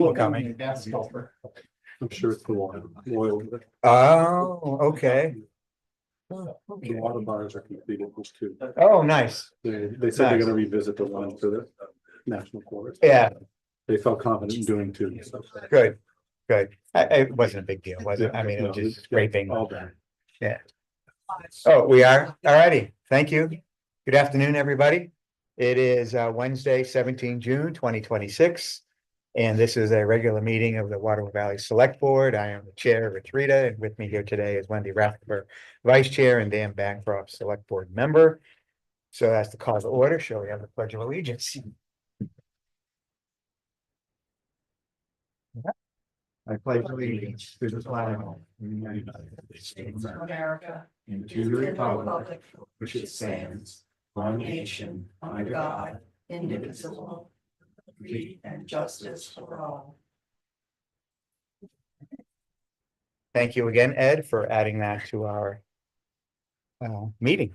People coming. I'm sure it's the oil. Oh, okay. The water bars are completed, those two. Oh, nice. They said they're gonna revisit the one for the national forest. Yeah, They felt confident in doing two, so. good, good. It wasn't a big deal, was it? I mean, it was No, just scraping. All done. Yeah. Oh, we are? All righty. Thank you. Good afternoon, everybody. It is Wednesday, 17 June 2026. And this is a regular meeting of the Waterloo Valley Select Board. I am the chair, Rich Rita, and with me here today is Wendy Rathber, vice chair, and Dan Bancroft, select board member. So as the call to order, shall we have the pledge of allegiance? I pledge allegiance to the flag of the United States of America, and to the republic which it stands, one nation, under God, indivisible, with liberty and justice for all. Thank you again, Ed, for adding that to our meeting.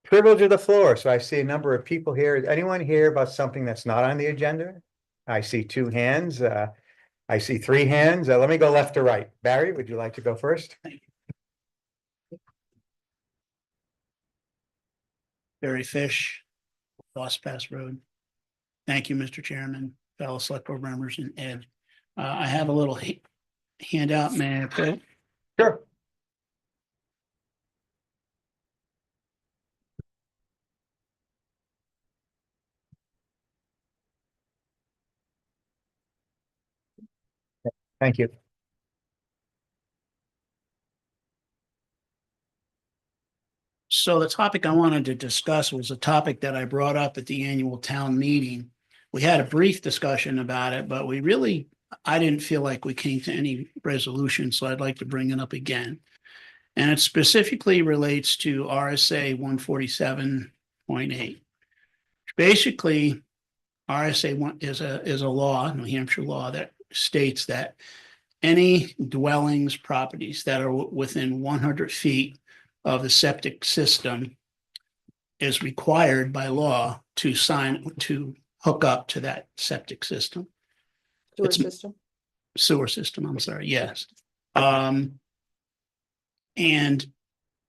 Privilege of the floor. So I see a number of people here. Is anyone here about something that's not on the agenda? I see two hands. I see three hands. Let me go left to right. Barry, would you like to go first? Barry Fish, Lost Pass Road. Thank you, Mr. Chairman, fellow select board members, and Ed. I have a little handout, may I put it? Sure. Thank you. So the topic I wanted to discuss was a topic that I brought up at the annual town meeting. We had a brief discussion about it, but I didn't feel like we came to any resolution, so I'd like to bring it up again. And it specifically relates to RSA 147.8. Basically, RSA one is a law, New Hampshire law, that states that any dwellings, properties that are within 100 feet of the septic system is required by law to hook up to that septic system. Sewer system, I'm sorry, yes. And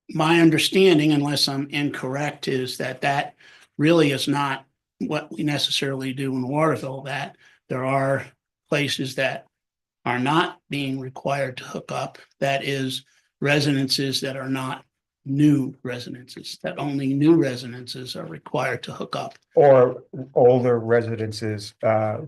my understanding, unless I'm incorrect, is that really is not what we necessarily do in Waterville, that there are places that are not being required to hook up. That is residences that are not new residences, that only new residences are required to hook up. Or older residences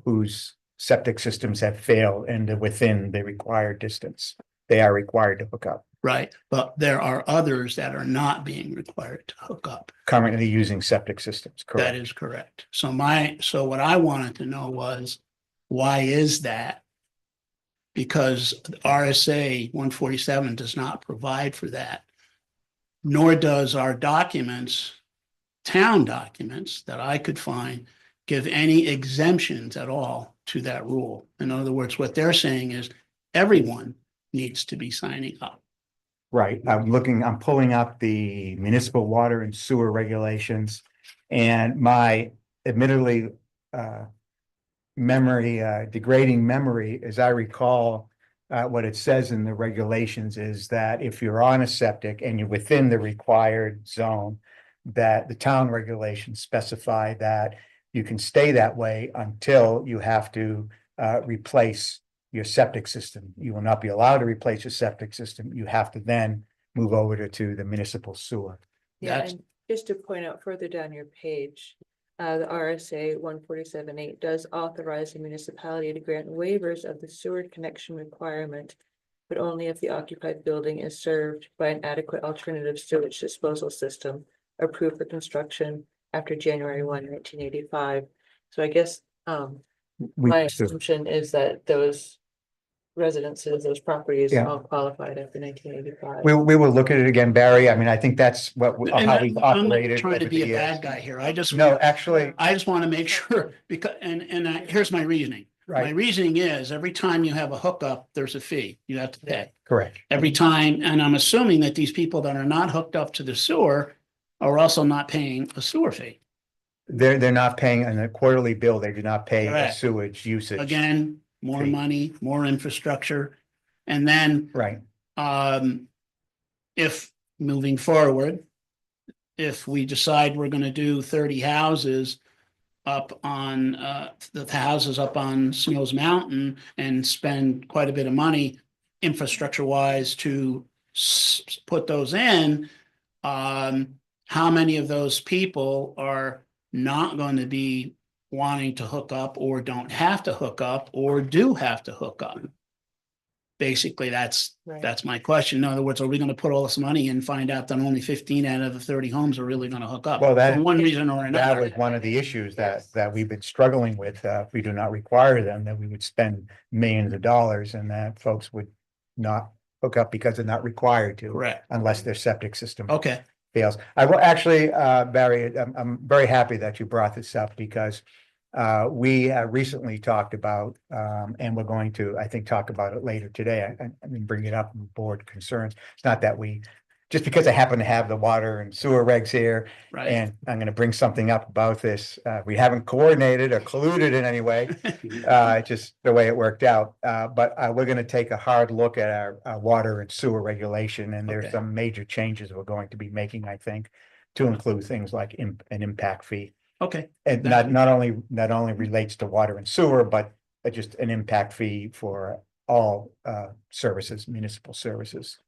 whose septic systems have failed and are within the required distance. They are required to hook up. Right, but there are others that are not being required to hook up. Currently using septic systems, correct? That is correct. So what I wanted to know was, why is that? Because RSA 147 does not provide for that, nor does our documents, town documents that I could find, give any exemptions at all to that rule. In other words, what they're saying is everyone needs to be signing up. Right, I'm pulling up the municipal water and sewer regulations, and my admittedly degrading memory, as I recall, what it says in the regulations is that if you're on a septic and you're within the required zone, that the town regulations specify that you can stay that way until you have to replace your septic system. You will not be allowed to replace your septic system. You have to then move over to the municipal sewer. Yeah, That's- and just to point out further down your page, the RSA 147.8 does authorize the municipality to grant waivers of the sewer connection requirement, but only if the occupied building is served by an adequate alternative sewage disposal system approved for construction after January 1, 1985. So I guess my assumption is that those residences, those properties Yeah. all qualified after 1985. We will look at it again, Barry. I mean, I think that's how we've I'm not operated. trying to over be the a bad years. guy here. No, actually, I just want to make sure, because, here's my reasoning. My right, reasoning is every time you have a hookup, there's a fee you have to pay. correct. Every time, and I'm assuming that these people that are not hooked up to the sewer are also not paying a sewer fee. they're not paying on a quarterly bill, they do not pay a Correct. sewage usage. Again, more Fee. money, more infrastructure. And then, Right, if moving forward, if we decide we're gonna do 30 houses up on, the houses up on Snows Mountain and spend quite a bit of money infrastructure wise to put those in, how many of those people are not going to be wanting to hook up or don't have to hook up or do have to hook up? Basically, that's my question. In other words, are we gonna put all this money and find out that only 15 out of the 30 homes are really gonna hook up? Well, that- For one reason or that another. was one of the issues that we've been struggling with, if we do not require them, that we would spend millions of dollars and that folks would not hook up because they're not required to, Correct. unless their septic system Okay, fails. I will actually, Barry, I'm very happy that you brought this up because we recently talked about, and we're going to, I think, talk about it later today. I mean, bring it up in board concerns. It's not that just because I happen to have the water and sewer regs here, right. and I'm gonna bring something up about this. We haven't coordinated or colluded in any way. Just the way it worked out. But we're gonna take a hard look at our water and sewer regulation, and there's Okay. some major changes we're going to be making, I think, to include things like an impact fee. Okay, And not only relates to water and sewer, but just an impact fee for all services, municipal services.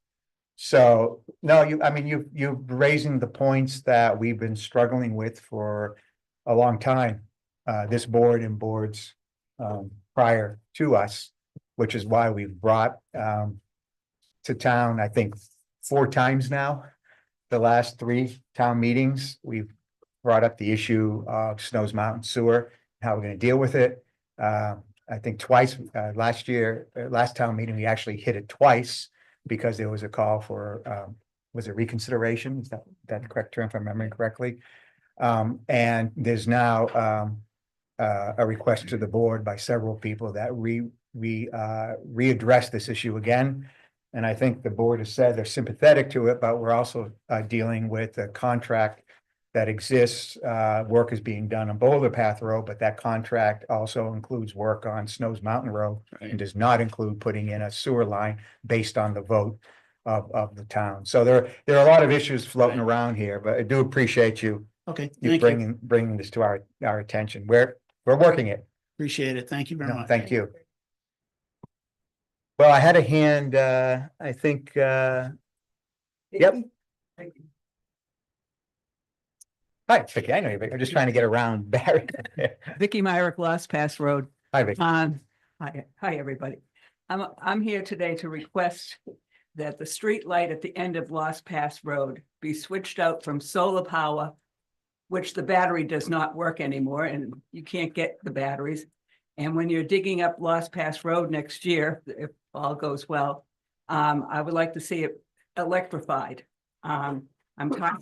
So, no, I mean, you're raising the points that we've been struggling with for a long time. This board and boards prior to us, which is why we've brought to town, I think, 4 times now. The last 3 town meetings, we've brought up the issue of Snows Mountain Sewer, how we're gonna deal with it. I think twice, last town meeting, we actually hit it twice because there was a call for, was it reconsideration? Is that the correct term, if I'm remembering correctly? And there's now a request to the board by several people that readdress this issue again. And I think the board has said they're sympathetic to it, but we're also dealing with a contract that exists. Work is being done on Boulder Path Road, but that contract also includes work on Snows Mountain Road and does not include putting in a sewer line based on the vote of the town. So there are a lot of issues floating around here, but I do appreciate you okay, thank you. bringing this to our attention. We're working it. Appreciate it. Thank you very No, much. thank you. Well, I had a hand, I think, yep. Hi, Vicky, I know you, Vicky. I'm just trying to get around Barry. Vicky Myrick, Lost Pass Road. Hi, Vicky. Hi, everybody. I'm here today to request that the street light at the end of Lost Pass Road be switched out from solar power, which the battery does not work anymore, and you can't get the batteries. And when you're digging up Lost Pass Road next year, if all goes well, I would like to see it electrified. I'm tired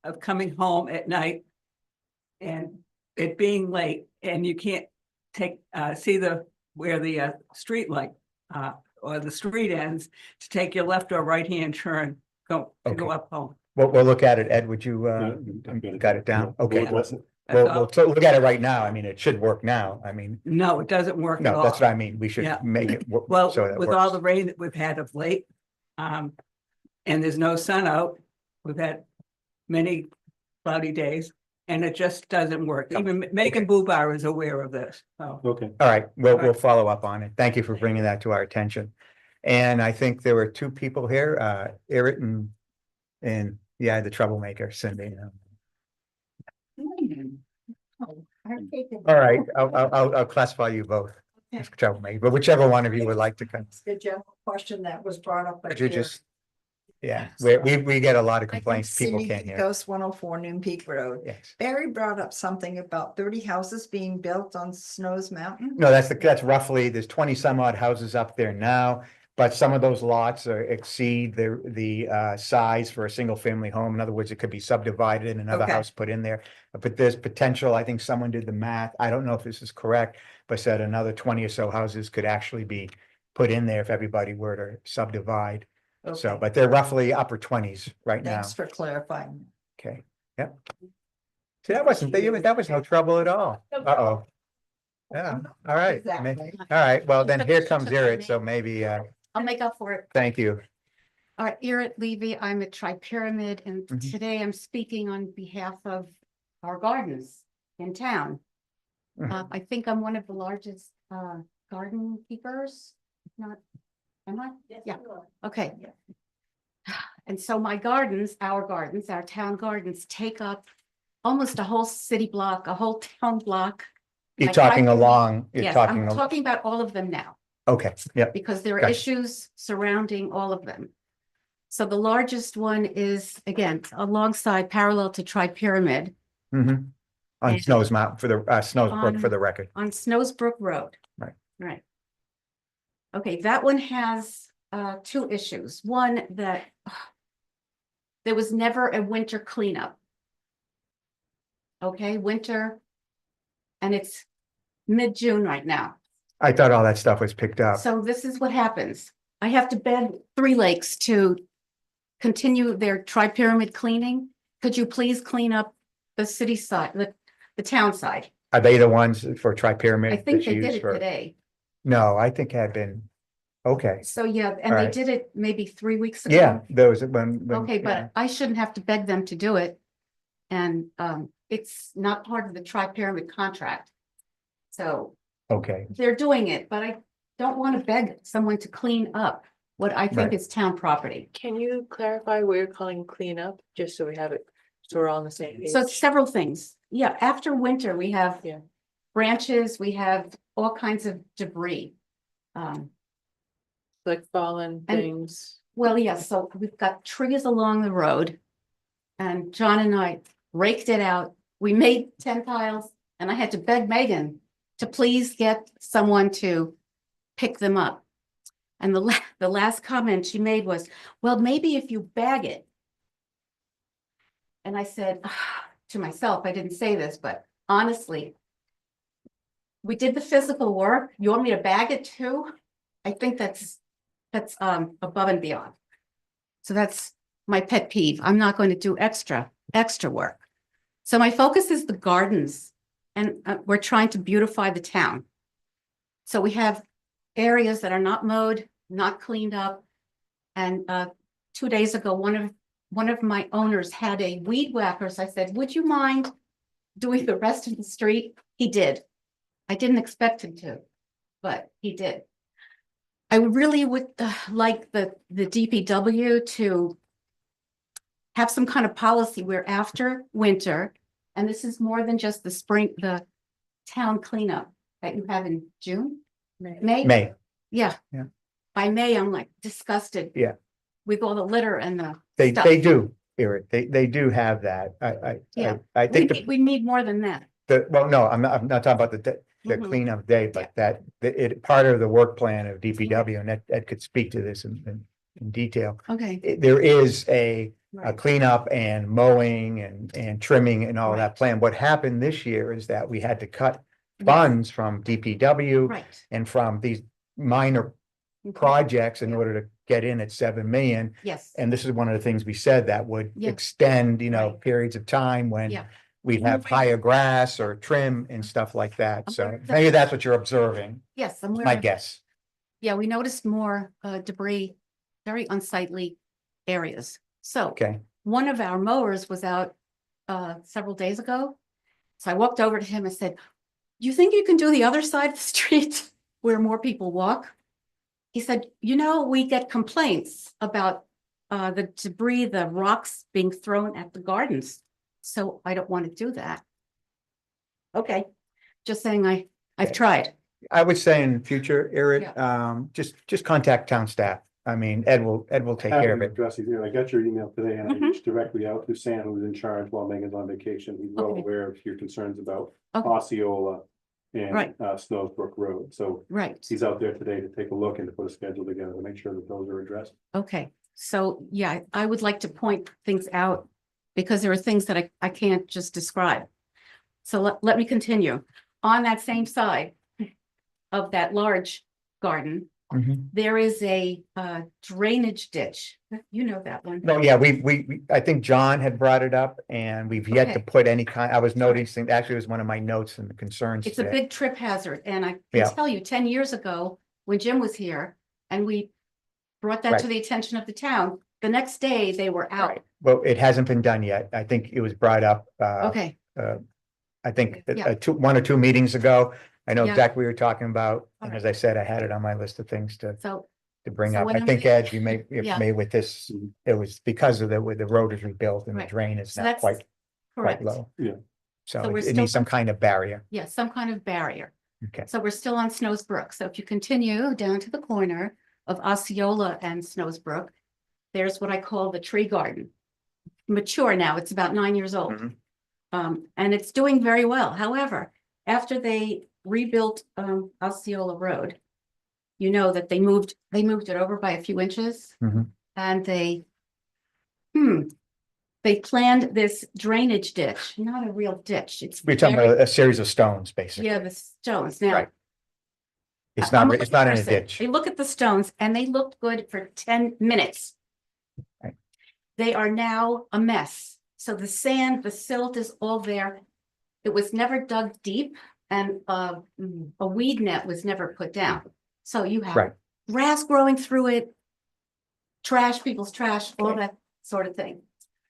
of coming home at night and it being late and you can't see where the street light or the street ends to take your left or right hand turn to go up home. We'll look at it. Ed, would you, got it down? Okay. We'll look at it right now. I mean, it should work now. I mean, No, it doesn't work at no, all. that's what I mean. We should Yeah. make it work. Well, so that with works. all the rain that we've had of late, and there's no sun out, we've had many cloudy days, and it just doesn't work. Even Megan Bubar is aware of this. So, Okay. All right, we'll right. follow up on it. Thank you for bringing that to our attention. And I think there were 2 people here, Eric and yeah, the troublemaker, Cindy. All right, I'll classify you both as troublemaker, but whichever one of you would like to come. The general question that was brought up. Could you just, yeah, we get a lot of complaints. People can't hear. Ghost 104 Noon Peak Road. Yes. Barry brought up something about 30 houses being built on Snows Mountain. No, that's roughly, there's 20 some odd houses up there now, but some of those lots exceed the size for a single family home. In other words, it could be subdivided and another Okay. house put in there. But there's potential, I think someone did the math, I don't know if this is correct, but said another 20 or so houses could actually be put in there if everybody were to subdivide. So, Okay. but they're roughly upper 20s right now. Thanks for clarifying. Okay, yep. See, that was no trouble at all. Uh-oh. Yeah, all right. Exactly. All right, well, then here comes Irit, so maybe, I'll make up for it. thank you. All right, Irit Levy, I'm at Tri-Pyramid, and Mhm. today I'm speaking on behalf of our gardens in town. Mhm. I think I'm one of the largest garden keepers, not, am I? Yeah, okay. And so my gardens, our town gardens take up almost a whole city block, a whole town block. You're I talking tried to- along, you're Yes, talking, I'm talking about all of them now, okay, yep, because there are Gotcha. issues surrounding all of them. So the largest one is, again, alongside parallel to Tri-Pyramid mhm. On And- Snows Mountain for the, Snowsbrook for On- the record. on Snowsbrook Road. Right. Right. Okay, that one has two issues. One, that there was never a winter cleanup. Okay, winter, and it's mid-June right now. I thought all that stuff was picked up. So this is what happens. I have to beg Three Lakes to continue their Tri-Pyramid cleaning. Could you please clean up the city side, the town side? Are they the ones for Tri-Pyramid? I think that's they did used it for- today. No, I think had been, okay, So, yeah, and they Alright. did it maybe 3 weeks ago. yeah, there was when. Okay, yeah. but I shouldn't have to beg them to do it. And it's not part of the Tri-Pyramid contract. So Okay, they're doing it, but I don't want to beg someone to clean up what I think Right. is town property. Can you clarify where you're calling cleanup, just so we have it, so we're all on the same page? So it's several things. Yeah, after winter, we have Yeah. branches, we have all kinds of debris. Like fallen And- things. Well, yeah, so we've got trees along the road. And John and I raked it out. We made 10 piles and I had to beg Megan to please get someone to pick them up. And the last comment she made was, well, maybe if you bag it. And I said to myself, I didn't say this, but honestly, we did the physical work. You want me to bag it too? I think that's above and beyond. So that's my pet peeve. I'm not going to do extra work. So my focus is the gardens, and we're trying to beautify the town. So we have areas that are not mowed, not cleaned up. And 2 days ago, one of my owners had a weed whacker. So I said, would you mind doing the rest of the street? He did. I didn't expect him to, but he did. I really would like the DPW to have some kind of policy where after winter, and this is more than just the town cleanup that you have in June, May? May, Yeah. Yeah. By May, I'm like disgusted. Yeah. With all the litter and the they stuff. do, Eric, they do have that. Yeah. I think We need more than that. well, no, I'm not talking about the Mhm. cleanup day, but part of the work plan of DPW, and Ed could speak to this in detail. Okay. There is a Right. cleanup and mowing and trimming and all that Right. plan. What happened this year is that we had to cut Yes. funds from DPW Right. and from these minor Mhm. projects in Yeah. order to get in at 7 million. Yes. And this is one of the things we said that would Yeah. extend, Right. periods of time when Yeah. we'd have higher grass or trim and stuff like that. I'm So aware of that. maybe that's what you're observing, Yes, I'm aware my of- guess. Yeah, we noticed more debris, very unsightly areas. So Okay, one of our mowers was out several days ago. So I walked over to him and said, do you think you can do the other side of the street where more people walk? He said, we get complaints about the debris, the rocks being thrown at the gardens. So I don't want to do that. Okay, just saying I've Okay. tried. I would say in future, Eric, just contact town staff. I mean, Ed will take care of it. Address it. I got your email today and I Mhm. reached directly out to Sam, who's in charge while Megan's on vacation. He's well Okay. aware of your concerns about Okay. Osceola and Right. Snowsbrook Road. So Right. he's out there today to take a look and to put a schedule together to make sure that those are addressed. Okay, so yeah, I would like to point things out because there are things that I can't just describe. So let me continue. On that same side of that large garden, Mhm. there is a drainage ditch. You know that one. No, yeah, I think John had brought it up and we've yet to Okay. put any kind, I was noticing, actually it was one of my notes and the concerns. It's a today. big trip hazard, and I Yeah. can tell you, 10 years ago, when Jim was here, and we brought that to Right. the attention of the town, the next day they were out. Right. Well, it hasn't been done yet. I think it was brought up, Okay, I think Yeah. 1 or 2 meetings ago. I know Yeah. exactly what you're talking about. And Alright. as I said, I had it on my list of things to so, bring So up. when I I'm- think, Ed, you may, Yeah. with this, it was because of with the road is rebuilt and the Right. drain is So not that's quite correct. low. Yeah. So So we're it still needs some kind of barrier. Yeah, some kind of barrier. Okay. So we're still on Snows Brook. So if you continue down to the corner of Osceola and Snows Brook, there's what I call the tree garden. Mature now, it's about 9 years old. Mhm. And it's doing very well. However, after they rebuilt Osceola Road, you know that they moved it over by a few inches. Mhm. And they planned this drainage ditch, not a real ditch. It's We're talking very- about a series of stones, basically. Yeah, the stones. Now, Right. It's I'm not, a it's not in a person. ditch. They look at the stones and they looked good for 10 minutes. Right. They are now a mess. So the sand, the silt is all there. It was never dug deep and a weed net was never put down. So you have Right. grass growing through it, trash, people's trash, all that sort of thing.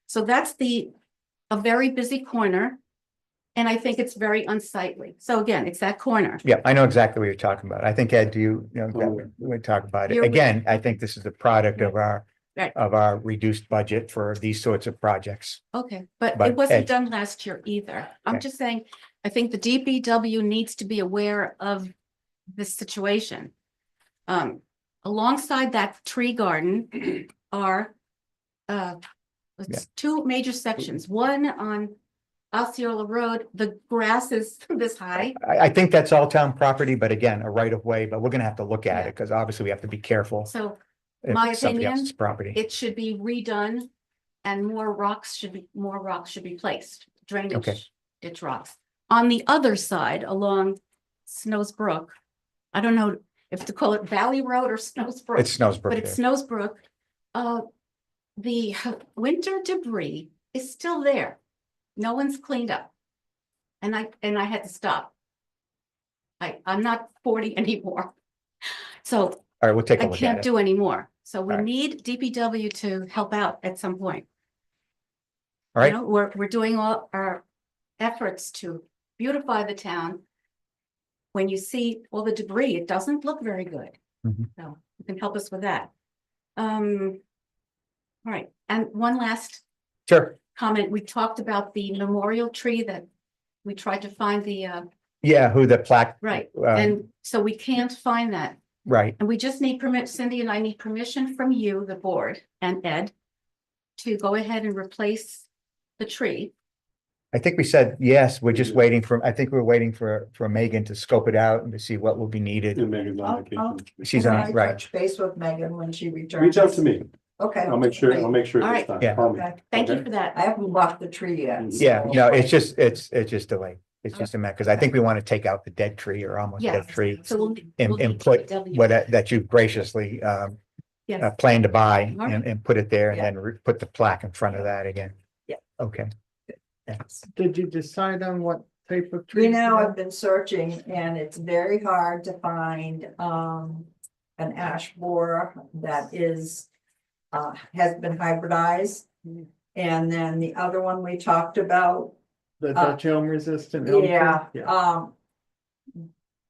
So that's a very busy corner. And I think it's very unsightly. So again, it's that corner. Yeah, I know exactly what you're talking about. I think, Ed, you know, Oh. we talk about it. You're- Again, I think this is a product of Right. our reduced budget for these sorts of projects. Okay, but But it wasn't Ed- done last year either. I'm Okay. just saying, I think the DPW needs to be aware of this situation. Alongside that tree garden are it's 2 major sections, one on Osceola Road, the grass is this high. I think that's all town property, but again, a right of way, but we're gonna have to look at Yeah. it because obviously we have to be careful. So if my it's somebody opinion, else's property. it should be redone and more rocks should be placed, Okay. drainage ditch rocks. On the other side along Snows Brook, I don't know if to call it Valley Road or Snows Brook. It's Snowsbrook But it's there. Snows Brook. The winter debris is still there. No one's cleaned up. And I had to stop. I'm not 40 anymore. So All right, we'll take a I look can't at it. do anymore. So we All right. need DPW to help out at some point. All right. You know, we're doing all our efforts to beautify the town. When you see all the debris, it doesn't look very good. Mhm. So you can help us with that. All right, and one last Sure. comment. We talked about the memorial tree that we tried to find Yeah, who the plaque. right, um, and so we can't find that. Right. And we just need permit, Cindy and I need permission from you, the board, and Ed, to go ahead and replace the tree. I think we said, yes, we're just waiting I think we're waiting for Megan to scope it out and to see what will be needed. And Megan's on I'll- vacation. She's Can on, I right. touch base with Megan when she returns? Reach out to me. Okay. I'll make sure All it's right. done. Yeah. Call me. Okay. Thank you Okay. for that. I haven't bought the tree yet. Yeah, so- no, it's just delayed. It's just a mess, because I think we want to take out the dead tree or almost Yes. dead tree So we'll and need put DPW. what that you've graciously Yes. planned to buy All right. and put it there and Yeah. then put the plaque in front of that again. Yeah. Okay. Did you decide on what type of tree? You know, I've been searching and it's very hard to find an ash borer that is has been hybridized. And then the other one we talked about, The Dutch elm resistant? elm tree? yeah,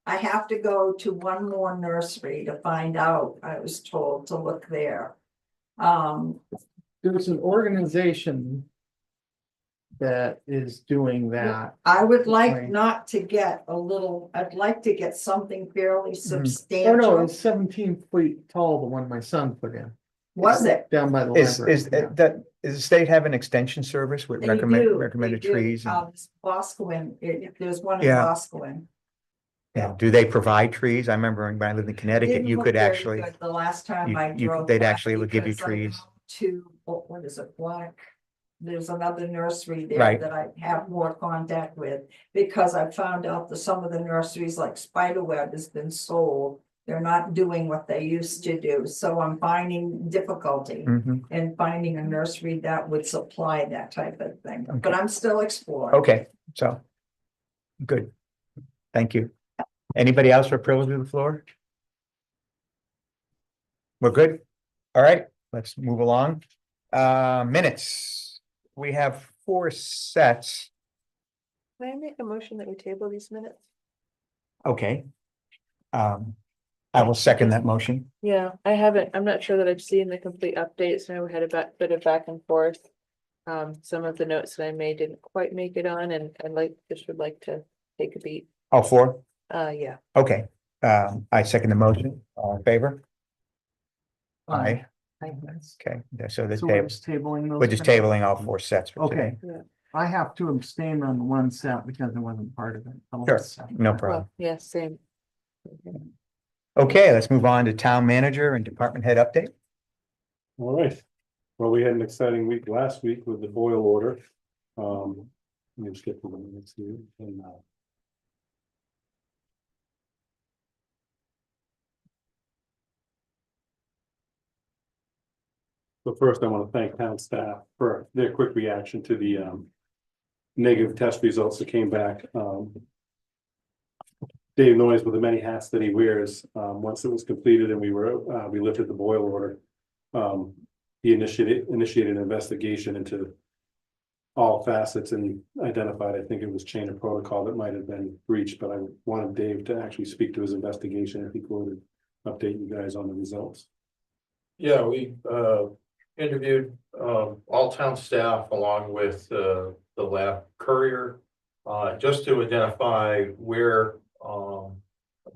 I have to go to one more nursery to find out. I was told to look there. There's an organization that is doing that. I would like Right. not to get I'd like to get something fairly Oh, no, substantial. it's 17 feet tall, the one my son put in, Was it? down by the Is library. does the state have an extension service with They do, recommended they do. trees? and- Boscawen, there's one in Yeah. Boscawen. Yeah, do they provide trees? I remember when I lived in Connecticut, Didn't you look could very actually, good The last time I you- drove. they'd back actually would give you because I trees. went To, what is it, Black? There's another nursery there Right. that I have more contact with, because I found out that some of the nurseries like Spiderweb has been sold. They're not doing what they used to do, so I'm finding difficulty Mhm. in finding a nursery that would supply that type of thing, but Okay. I'm still exploring. Okay, so. Good. Thank you. Anybody else for privilege of the floor? We're good? All right, let's move along. Minutes. We have 4 sets. Can I make a motion that we table these minutes? Okay. I will second that motion. Yeah, I haven't, I'm not sure that I've seen the complete updates. I know we had a bit of back and forth. Some of the notes that I made didn't quite make it on, and just would like to take a beat. All 4? Yeah, Okay, I second the motion. All in favor? Aye. Okay, so the So we're table, just tabling those. we're just tabling all 4 sets for Okay. today. I have to abstain on one set because I wasn't part of it. the Sure, last set. no problem. well, yeah, same. Okay, let's move on to town manager and department head update. All right. Well, we had an exciting week last week with the boil order. Let me just get to the minutes here and So first, I want to thank town staff for their quick reaction to the negative test results that came back. Dave Noyes, with the many hats that he wears, once it was completed and we lifted the boil order. He initiated an investigation into all facets and identified, I think it was chain of protocol that might have been breached, but I wanted Dave to actually speak to his investigation if he could update you guys on the results. Yeah, we interviewed all town staff along with the lab courier. Just to identify where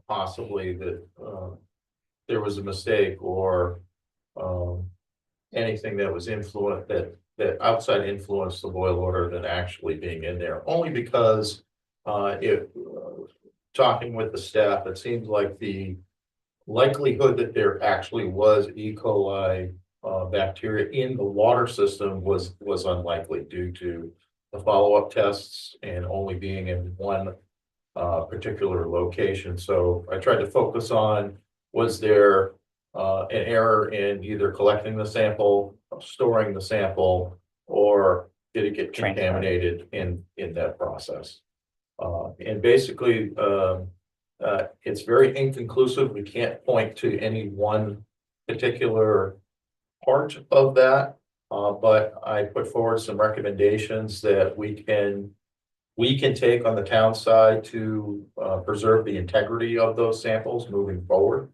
possibly that there was a mistake or anything that was influenced that outside influenced the boil order than actually being in there. Only because talking with the staff, it seems like the likelihood that there actually was E. coli bacteria in the water system was unlikely due to the follow-up tests and only being in one particular location. So I tried to focus on, was there an error in either collecting the sample, storing the sample, or did it get Transport. contaminated in that process? And basically, it's very inconclusive. We can't point to any one particular part of that. But I put forward some recommendations that we can take on the town side to preserve the integrity of those samples moving forward.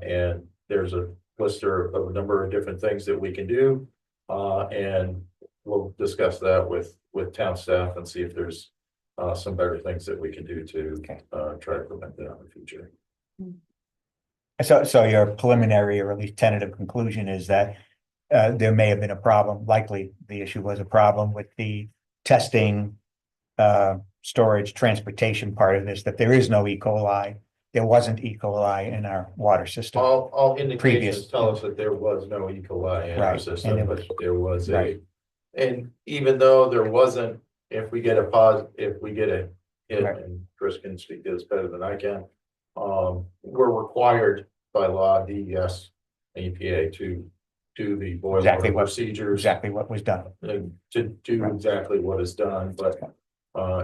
And there's a list of a number of different things that we can do. And we'll discuss that with town staff and see if there's some better things that we can do to try to prevent that in the future. So your preliminary or at least tentative conclusion is that there may have been a problem, likely the issue was a problem with the testing, storage, transportation part of this, that there is no E. coli. There wasn't E. coli in our water system. All indications Previous- tell us that there was no E. coli in our Right, system, and it but was- there was right. and even though there wasn't, if we get a hit, Right. and Chris can speak to this better than I can, we're required by law, DES, EPA to do the boil Exactly order what- procedures. Exactly what was done. To do Right. exactly what is done, but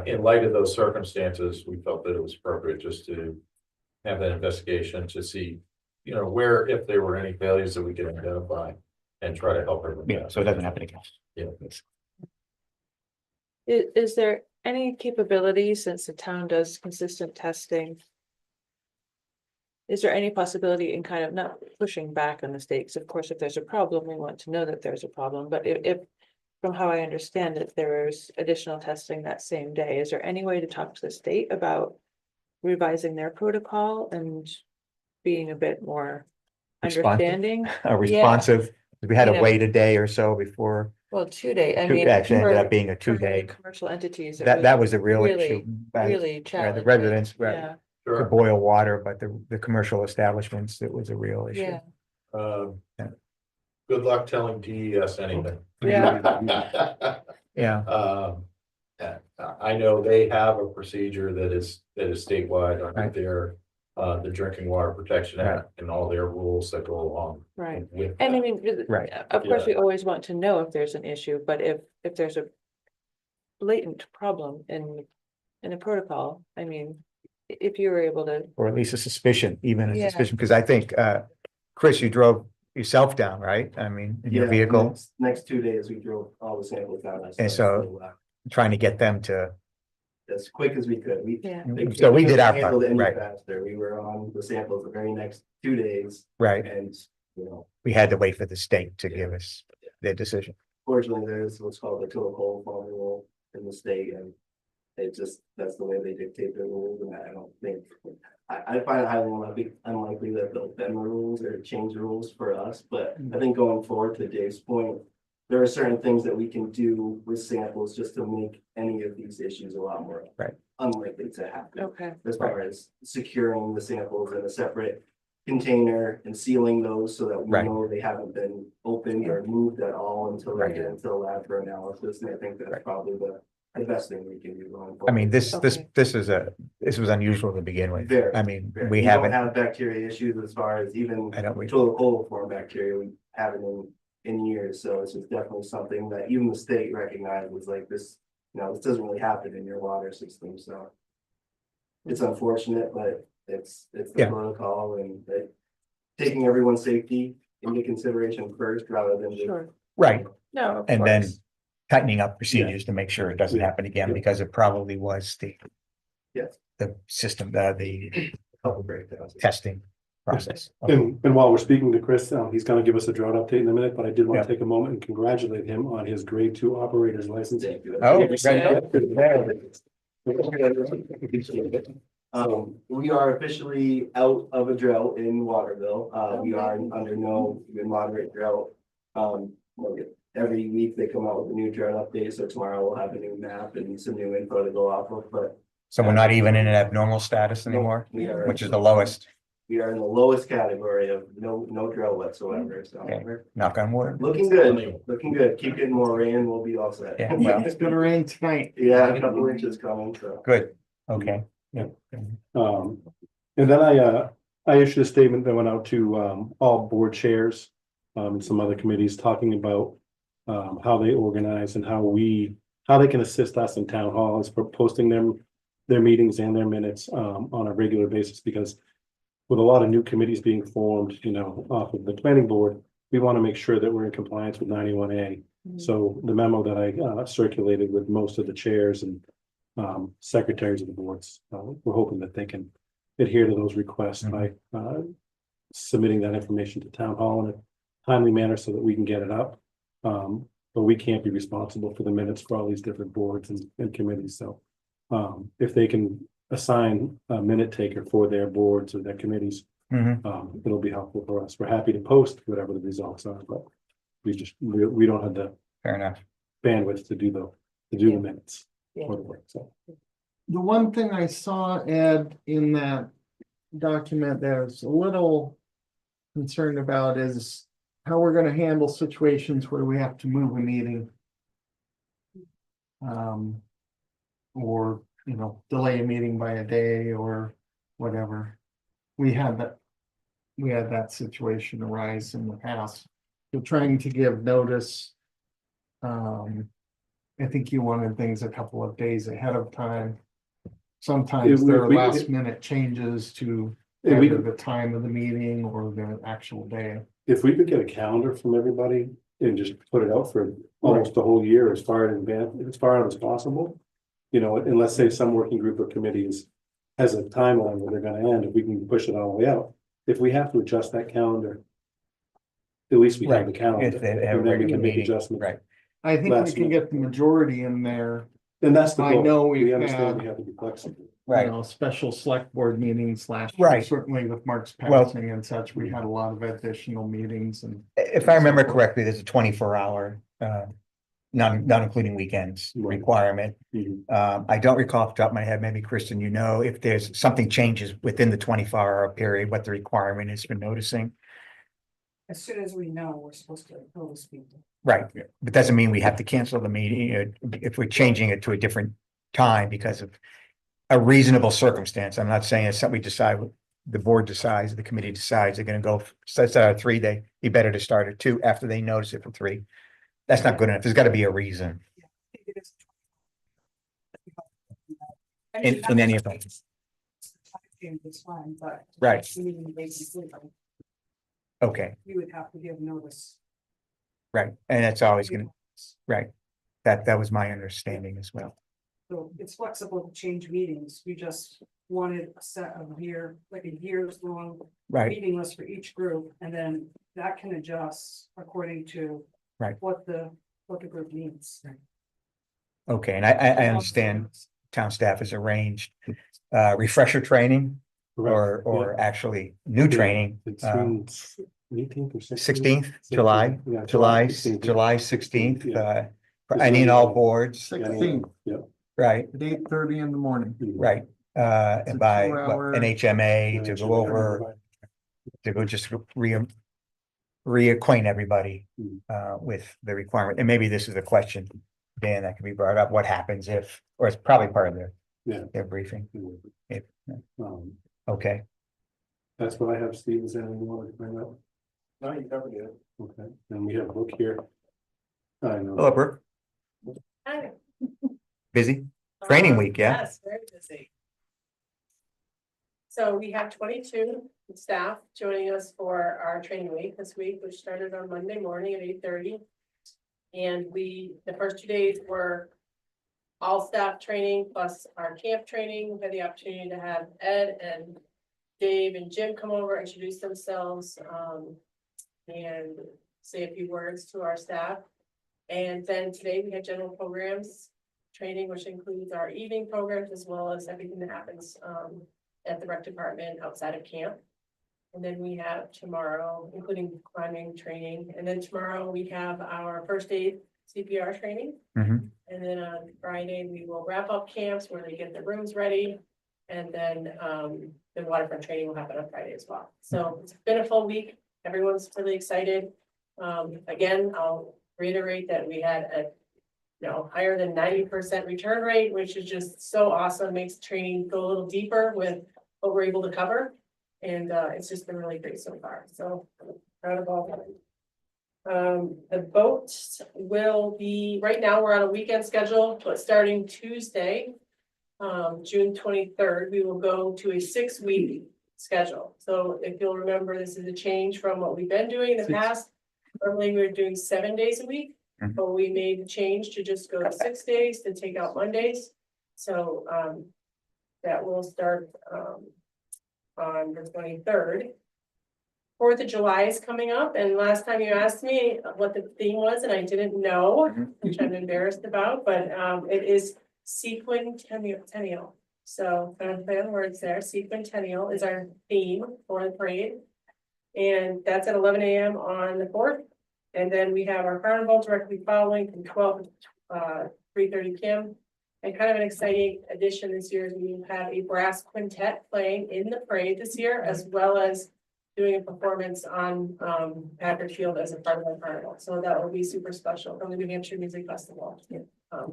in light of those circumstances, we felt that it was appropriate just to have that investigation to see, where, if there were any failures that we could identify and try to help everyone. Yeah, so it doesn't happen again. Yeah. Is there any capability, since the town does consistent testing? Is there any possibility in kind of not pushing back on the state? 'Cause of course, if there's a problem, we want to know that there's a problem, but if from how I understand it, there's additional testing that same day, is there any way to talk to the state about revising their protocol and being a bit more Responsive. understanding? Responsive, we had You to know. wait a day or so before, Well, 2 day, I two- mean. actually ended for- up being a for 2-day. Commercial entities. it That was the real really, issue. By Really the challenging. residents, right, Yeah, to Sure. boil water, but the commercial establishments, it was a real issue. yeah, Yeah. Good luck telling DES anything. yeah, Yeah, I know they have a procedure that is statewide under Right. their the Drinking Water Protection Act and all their rules that go along Right. with And I that. mean, Right. of course, Yeah. we always want to know if there's an issue, but if there's a blatant problem in a protocol, I mean, if you were able to, Or at least a suspicion, even a Yeah. suspicion, because I think, Chris, you drove yourself down, right? I mean, in your Yeah, vehicle, next 2 days, we drove all the samples down. And so- trying to get them to, As quick as we could, yeah, So we did our part, handled it any right. faster. We were on the samples the very next 2 days right, and, you know, we had to wait for the state to give us their decision. fortunately, there's what's called the total coal farm rule in the state and it just, that's the way they dictate their rules and I don't think, I find it highly unlikely that they'll bend the rules or change the rules for us, but I think going forward to Dave's point, there are certain things that we can do with samples just to make any of these issues a lot more Right. unlikely to happen. okay, As far as securing the samples in a separate container and sealing those so that we Right. know they haven't been opened or moved at all until they Right. get into the lab for analysis. And I think that's Right. probably the best thing we can do going forward. I mean, this Okay. this was unusual to begin with. Very, I mean, Very. we don't haven't, have bacteria issues as far as even I don't, we, total coliform bacteria, we haven't in years, so it's just definitely something that even the state recognized was like this, this doesn't really happen in your water system, so. It's unfortunate, but it's the Yeah. protocol and taking everyone's safety into consideration first rather than just. sure, right, no, of and then course. tightening up procedures to make sure it doesn't Yeah. happen again, Yeah. because it probably was Yes. the system, the Couple great things. testing process. And while we're speaking to Chris, he's gonna give us a drought update in a minute, but I did want Yeah. to take a moment and congratulate him on his grade 2 operator's license. Thank you. Oh, We are officially out of a drought in Waterville. We are under no even moderate drought. Every week they come out with a new drought update, so tomorrow we'll have a new map and some new info to go off of, but. So we're not even in an abnormal status anymore, We are. which is the lowest, We are in the lowest category of no drought whatsoever, so Okay. we're knock on wood. looking good, looking good. Keep getting more rain, we'll be all set. Yeah, well. It's gonna rain tonight. Yeah, a couple inches coming, so. Good, okay. Yeah. And then I issued a statement that went out to, all board chairs, and some other committees talking about, how they organize and how they can assist us in town halls for posting their meetings and their minutes, on a regular basis, because with a lot of new committees being formed, off of the planning board, we want to make sure that we're in compliance with 91A. So the memo that I circulated with most of the chairs and secretaries of the boards, we're hoping that they can adhere to those requests by submitting that information to town hall in a timely manner so that we can get it up. But we can't be responsible for the minutes for all these different boards and committees. So if they can assign a minute taker for their boards or their committees, Mhm. it'll be helpful for us. We're happy to post whatever the results are, but we don't have the Fair enough. bandwidth to do the Yeah. minutes Yeah. or the work, so. The one thing I saw, Ed, in that document that I was a little concerned about is how we're gonna handle situations where we have to move a meeting. Or, delay a meeting by a day or whatever. We had that situation arise in the past. We're trying to give notice. I think you wanted things a couple of days ahead of time. Sometimes Yeah, we- there are we- last minute changes to And we, either the time of the meeting or the actual day. if we could get a calendar from everybody and just put it out for almost the whole year as far in advance, as far out as possible. And let's say some working group or committees has a timeline where they're gonna end, if we can push it all the way out. If we have to adjust that calendar, at least we have the calendar. If they have a and then we regular can make meeting, adjustments. right. I think we Last can minute. get the majority in there, And that's the I goal. know We we've understand had- we have to be flexible. special select board meetings last year. Right. Certainly with Mark's Well- passing and such, we had a lot of additional meetings and. If I remember correctly, there's a 24-hour, not including weekends Right. requirement. Mhm. I don't recall off the top of my head, maybe Kristen, if there's something changes within the 24-hour period, what the requirement is for noticing. As soon as we know, we're supposed to notice people. Right, but doesn't mean we have to cancel the meeting, if we're changing it to a different time because of a reasonable circumstance. I'm not saying it's something we decide the board decides, the committee decides they're gonna go, sets out a 3-day, be better to start at 2 after they notice it for 3. That's not good enough. There's gotta be a reason. In any event. It's fine, but. Right. we need to make it clear. Okay, You would have to give notice. right. And that's always gonna, right. That was my understanding as well. So it's flexible to change meetings. We just wanted a set of like a year's long Right, meeting list for each group, and then that can adjust according to. Right. What the group needs. okay. And I understand town staff has arranged refresher training or actually new training. It's June 18th or 16th, July, Yeah, July 16th. 16th, Yeah. for any and all boards, 16th Yeah. right, at 8:30 in the morning. right. It's a By 2-hour NHMA to go over, to go just reacquaint everybody with the requirement. And maybe this is a question, Dan, that can be brought up. What happens if, or it's probably part of Yeah. their briefing. If, Um, okay, That's what I have, Steve. Is there anything you want to bring up? No, you covered it. Okay, and we have a book here. I know. hello, Brooke. Hi. Busy? Training week, yeah? Yes, very busy. So we have 22 staff joining us for our training week this week, which started on Monday morning at 8:30. And the first 2 days were all staff training plus our camp training. We had the opportunity to have Ed and Dave and Jim come over, introduce themselves, and say a few words to our staff. And then today we had general programs training, which includes our evening programs as well as everything that happens at the rec department outside of camp. And then we have tomorrow, including climbing training, and then tomorrow we have our first aid CPR training. Mhm. And then on Friday, we will wrap up camps where they get the rooms ready. And then the waterfront training will happen on Friday as well. So it's been a full week. Everyone's really excited. Again, I'll reiterate that we had a higher than 90% return rate, which is just so awesome, makes training go a little deeper with what we're able to cover. And it's just been really great so far, so I'm proud of all of it. The boat will be, right now, we're on a weekend schedule, but starting Tuesday, June 23rd, we will go to a 6-week schedule. So if you'll remember, this is a change from what we've been doing in the past. Normally, we were doing 7 days a week. Mhm. But we made the change to just go to 6 days to take out Mondays. So that will start on the 23rd. 4th of July is coming up, and last time you asked me what the theme was, and I didn't know, which I'm embarrassed about, but it is sequentennial. So kind of play on words there. Sequentennial is our theme for the parade. And that's at 11 a.m. on the 4th. And then we have our carnival directly following from 12 to 3:30 p.m. And kind of an exciting addition this year is we have a brass quintet playing in the parade this year, as well as doing a performance on Packard Field as a part of our carnival. So that will be super special from the New Hampshire Music Festival.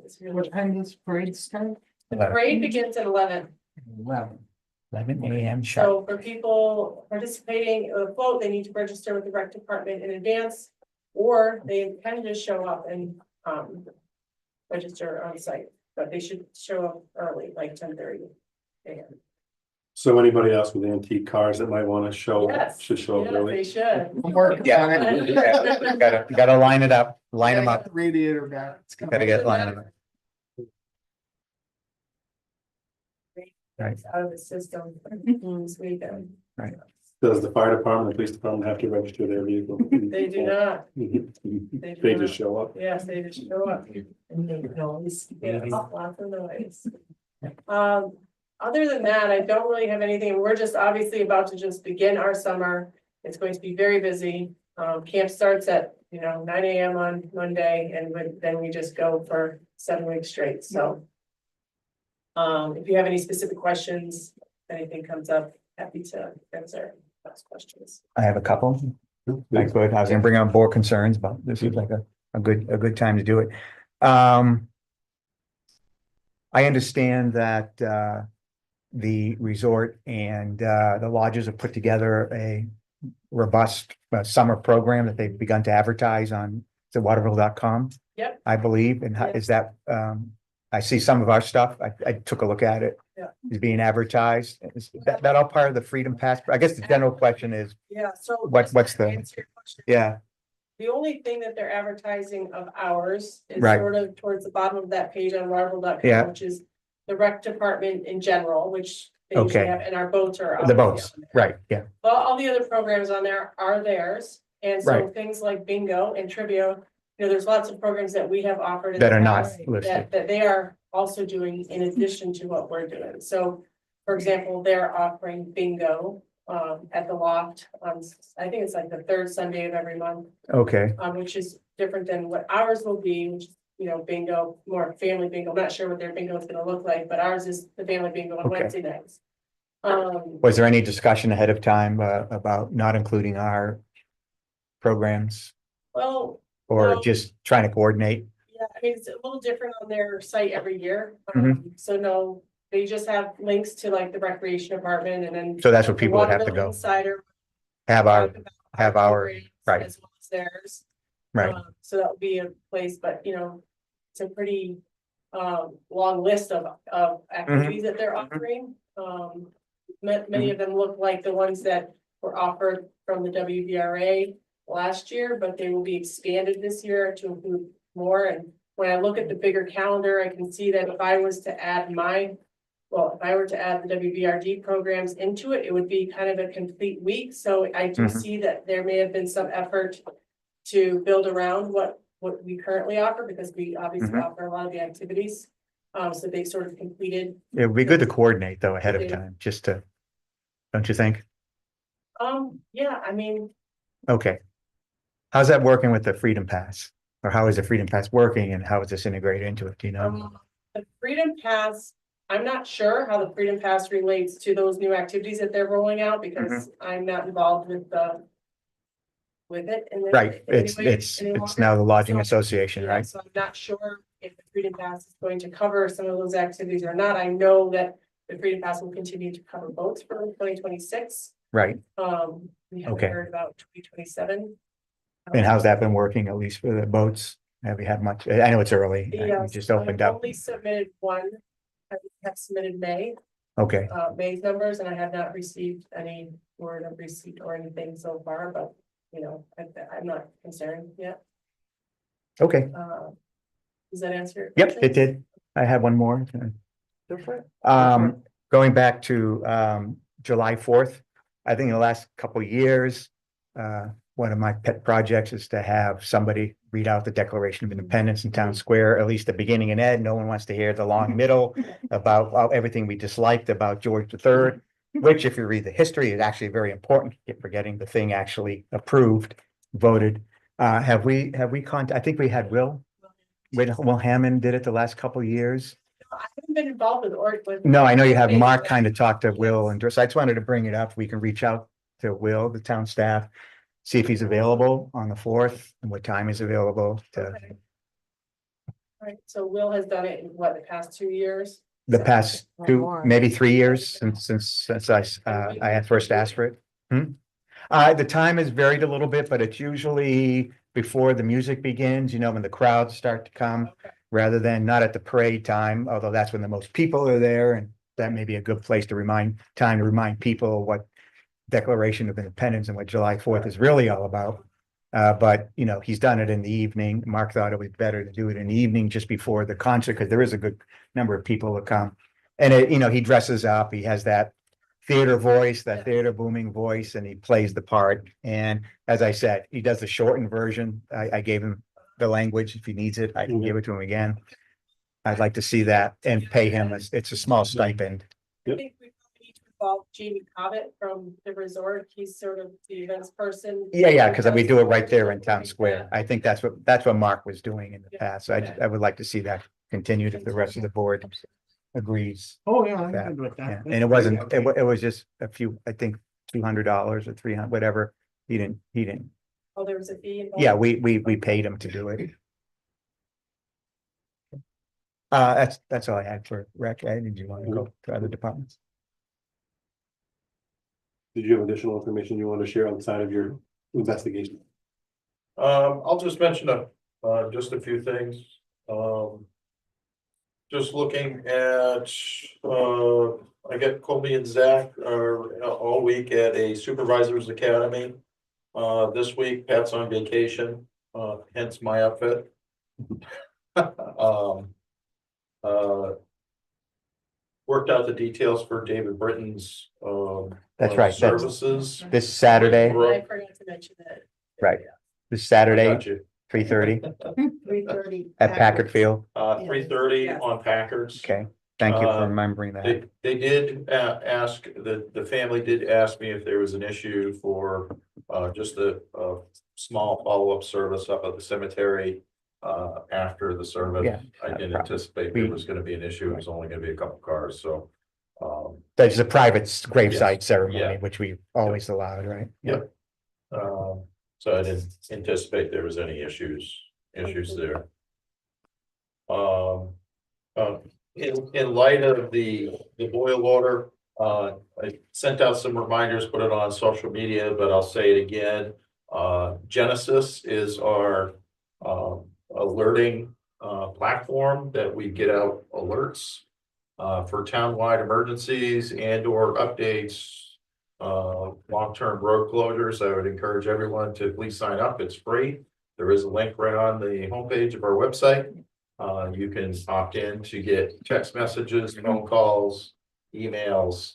It's really, What time does parade start? the parade begins at 11. 11 a.m. sharp. So for people participating in the float, they need to register with the rec department in advance. Or they can just show up and register on site, but they should show up early, like 10:30 a.m. So anybody else with antique cars that might want to show up, Yes, should show up yes, early. they should. I'm working on it. Gotta line it up, line them up. Radiator guy. It's coming. Gotta get line them up. Right. It's out of the system this weekend. Does the fire department, the police department have to register their vehicle? They do not, They just show up. yes, they just show up. And make noise. Yeah, lots of noise. Other than that, I don't really have anything. We're just obviously about to just begin our summer. It's going to be very busy. Camp starts at, 9 a.m. on Monday, and then we just go for 7 weeks straight, so. If you have any specific questions, if anything comes up, happy to answer those questions. I have a couple. I could, I was gonna bring on board concerns, but this is like a good time to do it. I understand that the resort and the lodges have put together a robust summer program that they've begun to advertise on the waterville.com. Yep. I believe, and Yep. is that, I see some of our stuff, I took a look at it. Yeah. Is being advertised, is that all part of the Freedom Pass? I guess the general question is, Yeah, so. What's just to the- answer your question, yeah, the only thing that they're advertising of ours is Right. sort of towards the bottom of that page on Marvel.com, Yeah. which is the rec department in general, which they usually Okay. have, and our boats are. the obviously boats, on there. right, yeah, Well, all the other programs on there are theirs, and so Right. things like bingo and trivia, there's lots of programs that we have offered. in that the are not past listed. That they are also doing in addition to what we're doing. So, for example, they're offering bingo at the Loft on, I think it's like the third Sunday of every month, Okay, which is different than what ours will be, which is, bingo, more family bingo. I'm not sure what their bingo is gonna look like, but ours is the family bingo on Okay. Wednesday nights. was there any discussion ahead of time about not including our programs Well, or No. just trying to coordinate? yeah, I mean, it's a little different on their site every year. Mhm. So no, they just have links to like the recreation department and then. So that's what the people would have to Waterville go, Insider. have talk about have our- programs right. As well as theirs. right, So that would be a place, but it's a pretty long list of activities that they're offering. Many of them look like the ones that were offered from the WVRA last year, but they will be expanded this year to include more. And when I look at the bigger calendar, I can see that if I was to add if I were to add the WVRD programs into it, it would be kind of a complete week. So I do Mhm. see that there may have been some effort to build around what we currently offer, because we obviously Mhm. offer a lot of the activities. So they sort of completed. it would be good to coordinate though ahead of Okay. time, just to, don't you think? Yeah, I mean, Okay. How's that working with the Freedom Pass? Or how is the Freedom Pass working and how is this integrated into it, do you know? the Freedom Pass, I'm not sure how the Freedom Pass relates to those new activities that they're rolling out, because I'm not involved with it. in the- Right, in any it's, way it's any now the longer. Lodging So- Association, Yeah, right? so I'm not sure if the Freedom Pass is going to cover some of those activities or not. I know that the Freedom Pass will continue to cover boats for 2026. Right, We haven't Okay. heard about 2027. and how's that been working, at least for the boats? Have you had much, I know it's early, we Yes, just opened I've up, only submitted one. I have submitted okay, May's numbers, and I have not received any word of receipt or anything so far, but, I'm not concerned yet. okay, Does that answer? your yep, question? it did, I had one more. Go for it. Going back to July 4th, I think in the last couple of years, one of my pet projects is to have somebody read out the Declaration of Independence in Town Square, at least the beginning and end. No one wants to hear the long middle about everything we disliked about George III, which if you read the history is actually very important. Keep forgetting the thing actually approved, voted. Have we I think we had Will Hammond did it the last couple of years. I haven't been involved with. No, I know you have Mark kind of talk to Will and so I just wanted to bring it up. We can reach out to Will, the town staff, see if he's available on the 4th and what time he's available to Okay. Right, so Will has done it in the past 2 years? the past Or 2, more. maybe 3 years since I had first asked for it. The time has varied a little bit, but it's usually before the music begins, when the crowds start to come. Okay. Rather than not at the parade time, although that's when the most people are there, and that may be a good place to remind people what Declaration of Independence and what July 4th is really all about. But he's done it in the evening. Mark thought it was better to do it in the evening just before the concert, because there is a good number of people that come. And he dresses up, he has that theater voice, that theater booming voice, and he plays the part. And as I said, he does the shortened version. I gave him the language. If he needs it, I can give it to him again. I'd like to see that and pay him. It's a small stipend. I think we probably need to involve Jamie Cobbett from the resort. He's sort of the events person. Yeah, because we do it right there in Town Square. I think that's what Mark was doing in the past. So I would like to see that continued if the rest of the board agrees. Oh, yeah, I'm That, good with Yeah, that. and it wasn't, it was just a few, I think $200 or 300, whatever. He didn't. Oh, there was a fee involved? Yeah, we paid him to do it. That's all I had for rec. Did you want to go to other departments? Did you have additional information you want to share outside of your investigation? I'll just mention just a few things. Just looking at, I get Colby and Zach are all week at a supervisor's academy. This week Pat's on vacation, hence my outfit. Worked out the details for David Britton's, That's right, that's- services. This Saturday, I forgot to mention that. Right. this I Saturday, got you. 3:30 3:30. at Packard Field. 3:30 Yes. on Packards. Okay, thank you for Uh, remembering that. They did ask, the family did ask me if there was an issue for just a small follow-up service up at the cemetery after the service. Yeah, I not a didn't problem. anticipate there was gonna be an issue. It was only gonna be a couple cars, so. There's a private gravesite Yes, ceremony, yeah. which we always allowed, right? Yep. So I didn't anticipate there was any issues there. In light of the boil order, I sent out some reminders, put it on social media, but I'll say it again. Genesis is our alerting platform that we get out alerts for townwide emergencies and or updates. Long-term road closures. I would encourage everyone to please sign up. It's free. There is a link right on the homepage of our website. You can opt in to get text messages, phone calls, emails,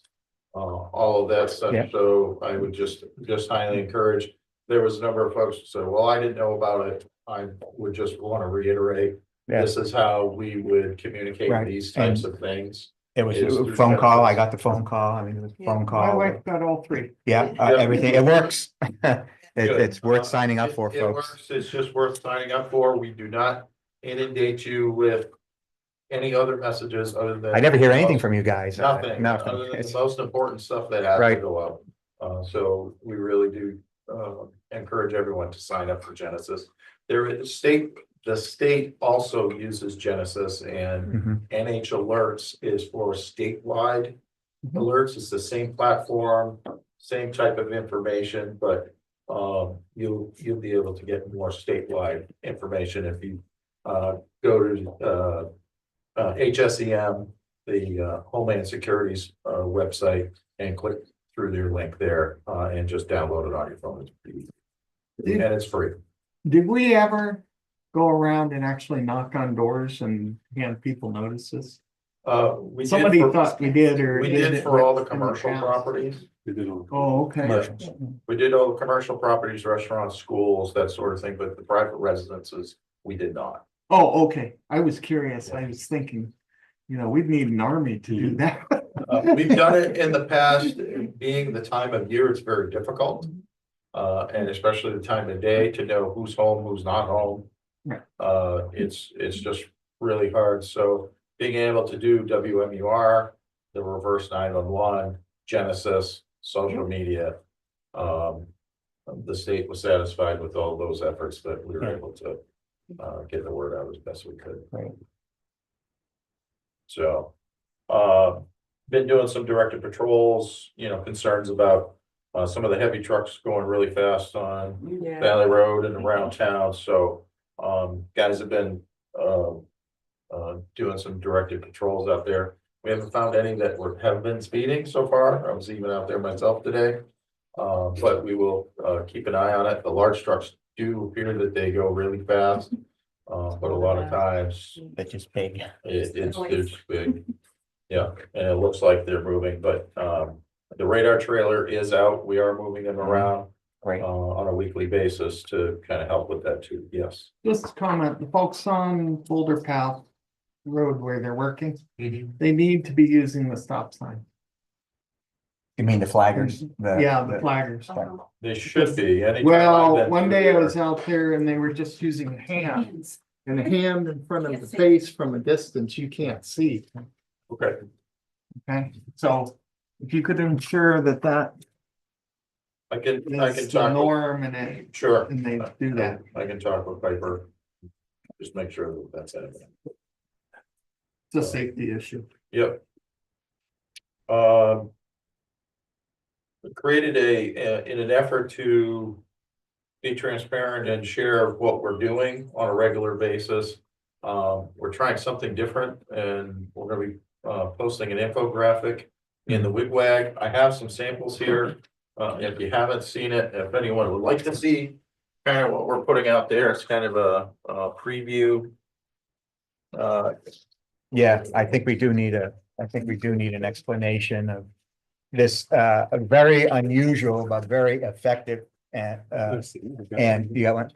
all of that stuff. Yeah. So I would just highly encourage. There was a number of folks who said, well, I didn't know about it. I would just want to reiterate, Yeah. this is how we would communicate Right. these types of things. It was Is a through phone call. I Genesis. got the phone call. I mean, it was a Yeah. phone My call. wife got all three. Yeah, Yeah. everything. It works. Good. It's worth signing up for, It folks. works. It's just worth signing up for. We do not inundate you with any other messages other than. I never hear anything from you guys. Nothing, other Nothing. than the It's- most important stuff that has to Right. go out. So we really do, encourage everyone to sign up for Genesis. The state also uses Genesis and Mhm. NH Alerts is for statewide Mhm. alerts. It's the same platform, same type of information, but you'll be able to get more statewide information if you go to HSEM, the Homeland Security's website, and click through their link there and just download it on your phone. And it's free. Did we ever go around and actually knock on doors and hand people notices? We did Somebody for- thought we did, or. We did did it for all the in commercial past? properties. We did on- Oh, okay. Commercials. We did all the commercial properties, restaurants, schools, that sort of thing, but the private residences, we did not. Oh, okay. I was curious. I was thinking, we'd need an army to do that. We've done it in the past, being the time of year, it's very difficult. And especially the time of day to know who's home, who's not home. Right. It's just really hard. So being able to do WMUR, the reverse 911, Genesis, social media. The state was satisfied with all those efforts that we were able to get the word out as best we could. Right. So, been doing some directed patrols, concerns about some of the heavy trucks going really fast on Yeah. Valley Road and around town, so guys have been doing some directed patrols out there. We haven't found any that have been speeding so far. I was even out there myself today. But we will keep an eye on it. The large trucks do appear that they go really fast. But a lot of times They're just big. it's big. Yeah, and it looks like they're moving, but the radar trailer is out. We are moving them around Great. on a weekly basis to kind of help with that too. Yes. Just a comment, the folks on Boulder Path Road where they're working, Mm-hmm. they need to be using the stop sign. You mean the flaggers? Yeah, the flaggers. They should be. Anytime I've Well, been one through day I there- was out there and they were just using a hand, and a hand in front of the face from a distance you can't see. Okay, Okay, so if you could ensure that I can is the talk. norm and Sure. they do that. I can talk with Piper. Just make sure that that's it. It's a safety issue. Yep. created in an effort to be transparent and share what we're doing on a regular basis. We're trying something different and we're gonna be posting an infographic in the wigwag. I have some samples here. If you haven't seen it, if anyone would like to see kind of what we're putting out there, it's kind of a preview. Yeah, I think we do need an explanation of this, a very unusual but very effective and, a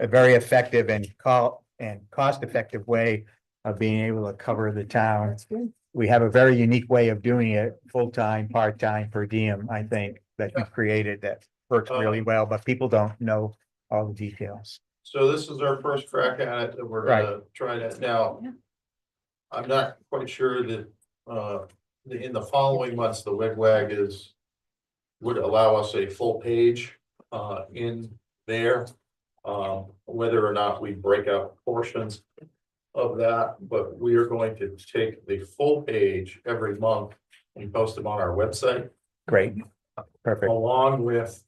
very effective and cost-effective way of being able to cover the town. We have a very unique way of doing it, full-time, part-time, per diem, I think, that we've created that works really well, but people don't know all the details. So this is our first crack at it, and we're gonna try that now. I'm not quite sure that, in the following months, the wigwag would allow us a full page, in there. Whether or not we break out portions of that, but we are going to take the full page every month and post them on our website. Great, perfect. Along with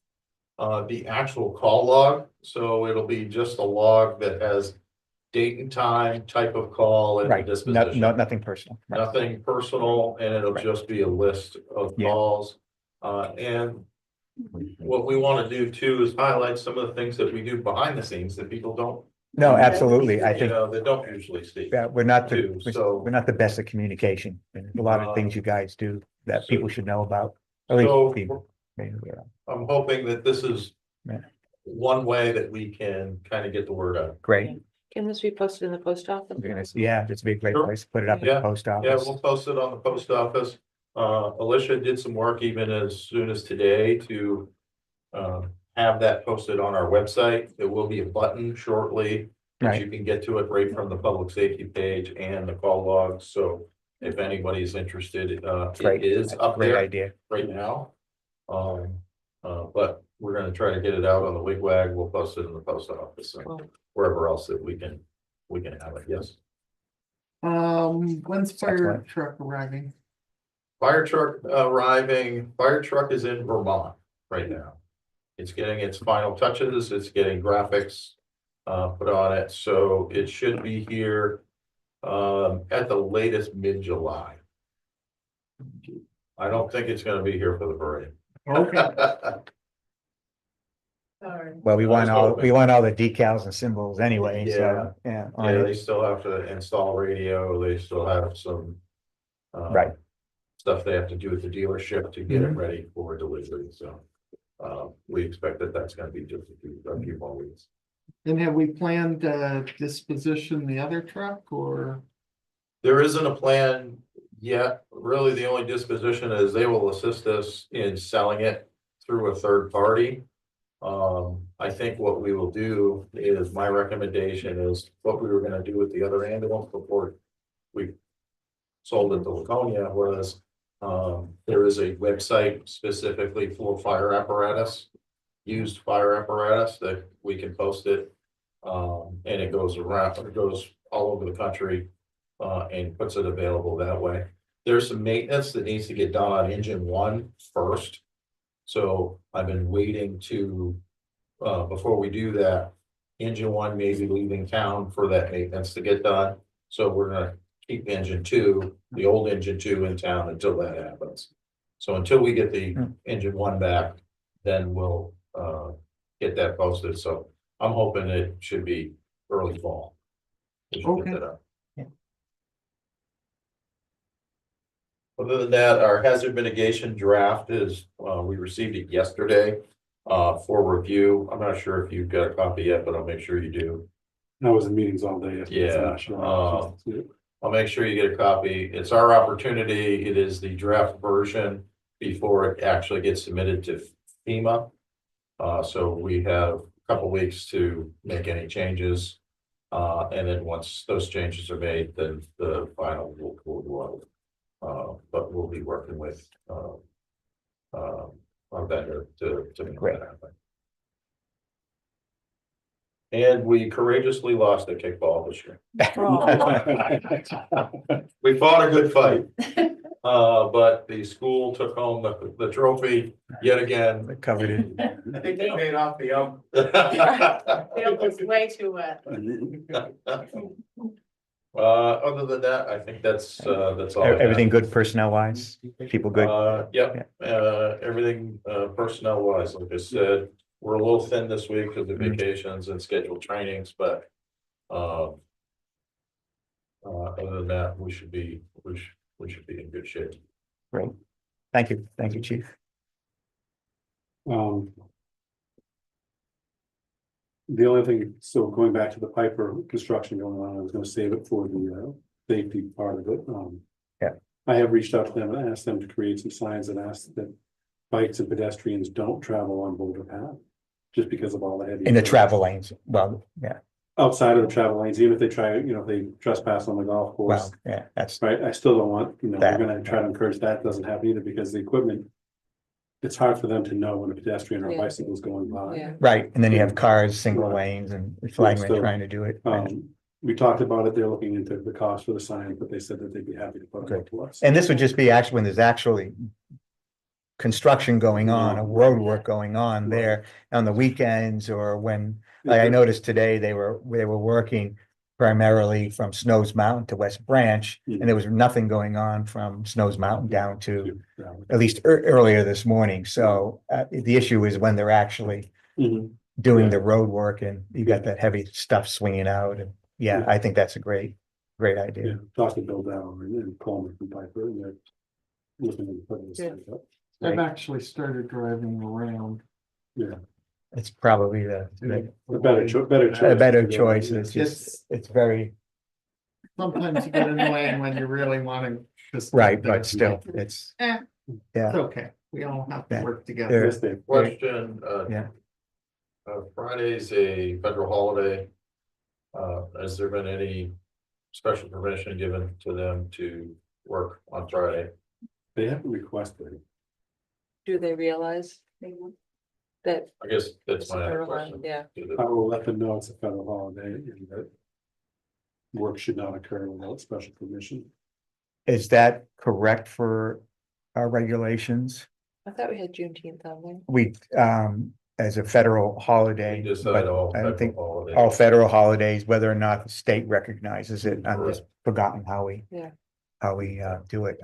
the actual call log, so it'll be just a log that has date and time, type of call and Right, disposition. nothing personal. Right. Nothing personal, and it'll Right. just be a list of Yeah. calls. And what we want to do too is highlight some of the things that we do behind the scenes that people don't, No, absolutely. I you think, know, that don't usually see. yeah, we're not too, so- we're not the best at communication. There's a lot of things you guys do that people should know about. At So least people. Maybe we're- I'm hoping that this is Yeah. one way that we can kind of get the word out. Great. Can this be posted in the post office? Yeah, it's a big, great Sure. place to put it up at Yeah. the post Yeah, office. we'll post it on the post office. Alicia did some work even as soon as today to have that posted on our website. There will be a button shortly that Right. you can get to it right from the public safety page and the call logs. So if anybody's interested, Great. it is up Great there idea. right now. But we're gonna try to get it out on the wigwag. We'll post it in the post office and Cool. wherever else that we can have it. Yes. When's fire Excellent. truck arriving? Fire truck arriving, fire truck is in Vermont right now. It's getting its final touches, it's getting graphics put on it, so it should be here at the latest mid-July. I don't think it's gonna be here for the parade. Okay. Sorry. Well, we want Let's all, go. we want all the decals and symbols anyway, so, yeah. on Yeah, it. they still have to install radio, they still have some Right. stuff they have to do at the dealership to get it ready for delivery, so we expect that that's gonna be just a few more weeks. And have we planned disposition the other truck or? There isn't a plan yet. Really, the only disposition is they will assist us in selling it through a third party. I think what we will do is, my recommendation is what we were gonna do with the other ambulance before we sold it to Laconia was, there is a website specifically for fire apparatus, used fire apparatus that we can post it. And it goes around, it goes all over the country, and puts it available that way. There's some maintenance that needs to get done on engine one first. So I've been waiting to, before we do that, engine one may be leaving town for that maintenance to get done. So we're gonna keep engine two, the old engine two in town until that happens. So until we get the engine one back, then we'll get that posted. So I'm hoping it should be early fall. We should get that up. Other than that, our hazard mitigation draft is, we received it yesterday for review. I'm not sure if you've got a copy yet, but I'll make sure you do. I was in meetings all day. Yeah, I'll make sure you get a copy. It's our opportunity. It is the draft version before it actually gets submitted to FEMA. So we have a couple weeks to make any changes. And then once those changes are made, then the final will go out. But we'll be working with our vendor to make Great. that happen. And we courageously lost at kickball this year. We fought a good fight. But the school took home the trophy yet again. Covered it. I think they paid off the It was way too wet. Other than that, I think that's all. I have. Everything good personnel wise, people good. Yep, everything, personnel wise, like I said, we're a little thin this week because of Mhm. vacations and scheduled trainings, but. Other than that, we should be in good shape. Great. Thank you, chief. The only thing, so going back to the Piper construction going on, I was gonna save it for the safety part of it. Yeah. I have reached out to them and asked them to create some signs and asked that bikes and pedestrians don't travel on Boulder Path. Just because of all the heavy. In the travel lanes, well, yeah, Outside of the travel lanes, even if they try, if they trespass on the golf course. well, yeah, that's, Right, I still don't want, we're That, gonna try to encourage that doesn't happen either because the equipment. It's hard for them to know when a pedestrian or a Yeah. bicycle is going by. Yeah, right, and then you have cars, single lanes and flagmen so, trying to do it. We talked about it, they're looking into the cost for the sign, but they said that they'd be happy to put it up to us. And this would just be actually when there's actually construction going on, a road work going on there on the weekends or when, like I noticed today, they were working primarily from Snows Mountain to West Branch, and there was nothing going on from Snows Mountain down to at least earlier this morning. So the issue is when they're actually Mhm. doing Yeah. the road work and you got that heavy stuff swinging out. And yeah, I think that's a great Yeah, idea. talked to Bill Down and Coleman from Piper and they're looking into putting this Good. signs up. I've actually started driving around. Yeah, It's probably the a better choice. a better choice. It's just, it's very, Sometimes you get annoying when you really want to just. right, but still, it's, It's yeah. okay. We all have to Yeah. work together. Yes, Dave. Question, Yeah. Friday's a federal holiday. Has there been any special permission given to them to work on Friday? They haven't requested it. do they realize that? I guess that's it's a my other federal question. line? Yeah, I will let them know it's a federal holiday and that work should not occur without special permission. Is that correct for our regulations? I thought we had Juneteenth on there. We, as a federal holiday, We decide but all I don't think federal holidays. all federal holidays, whether or not the state recognizes it. I've just Correct. forgotten how we do it.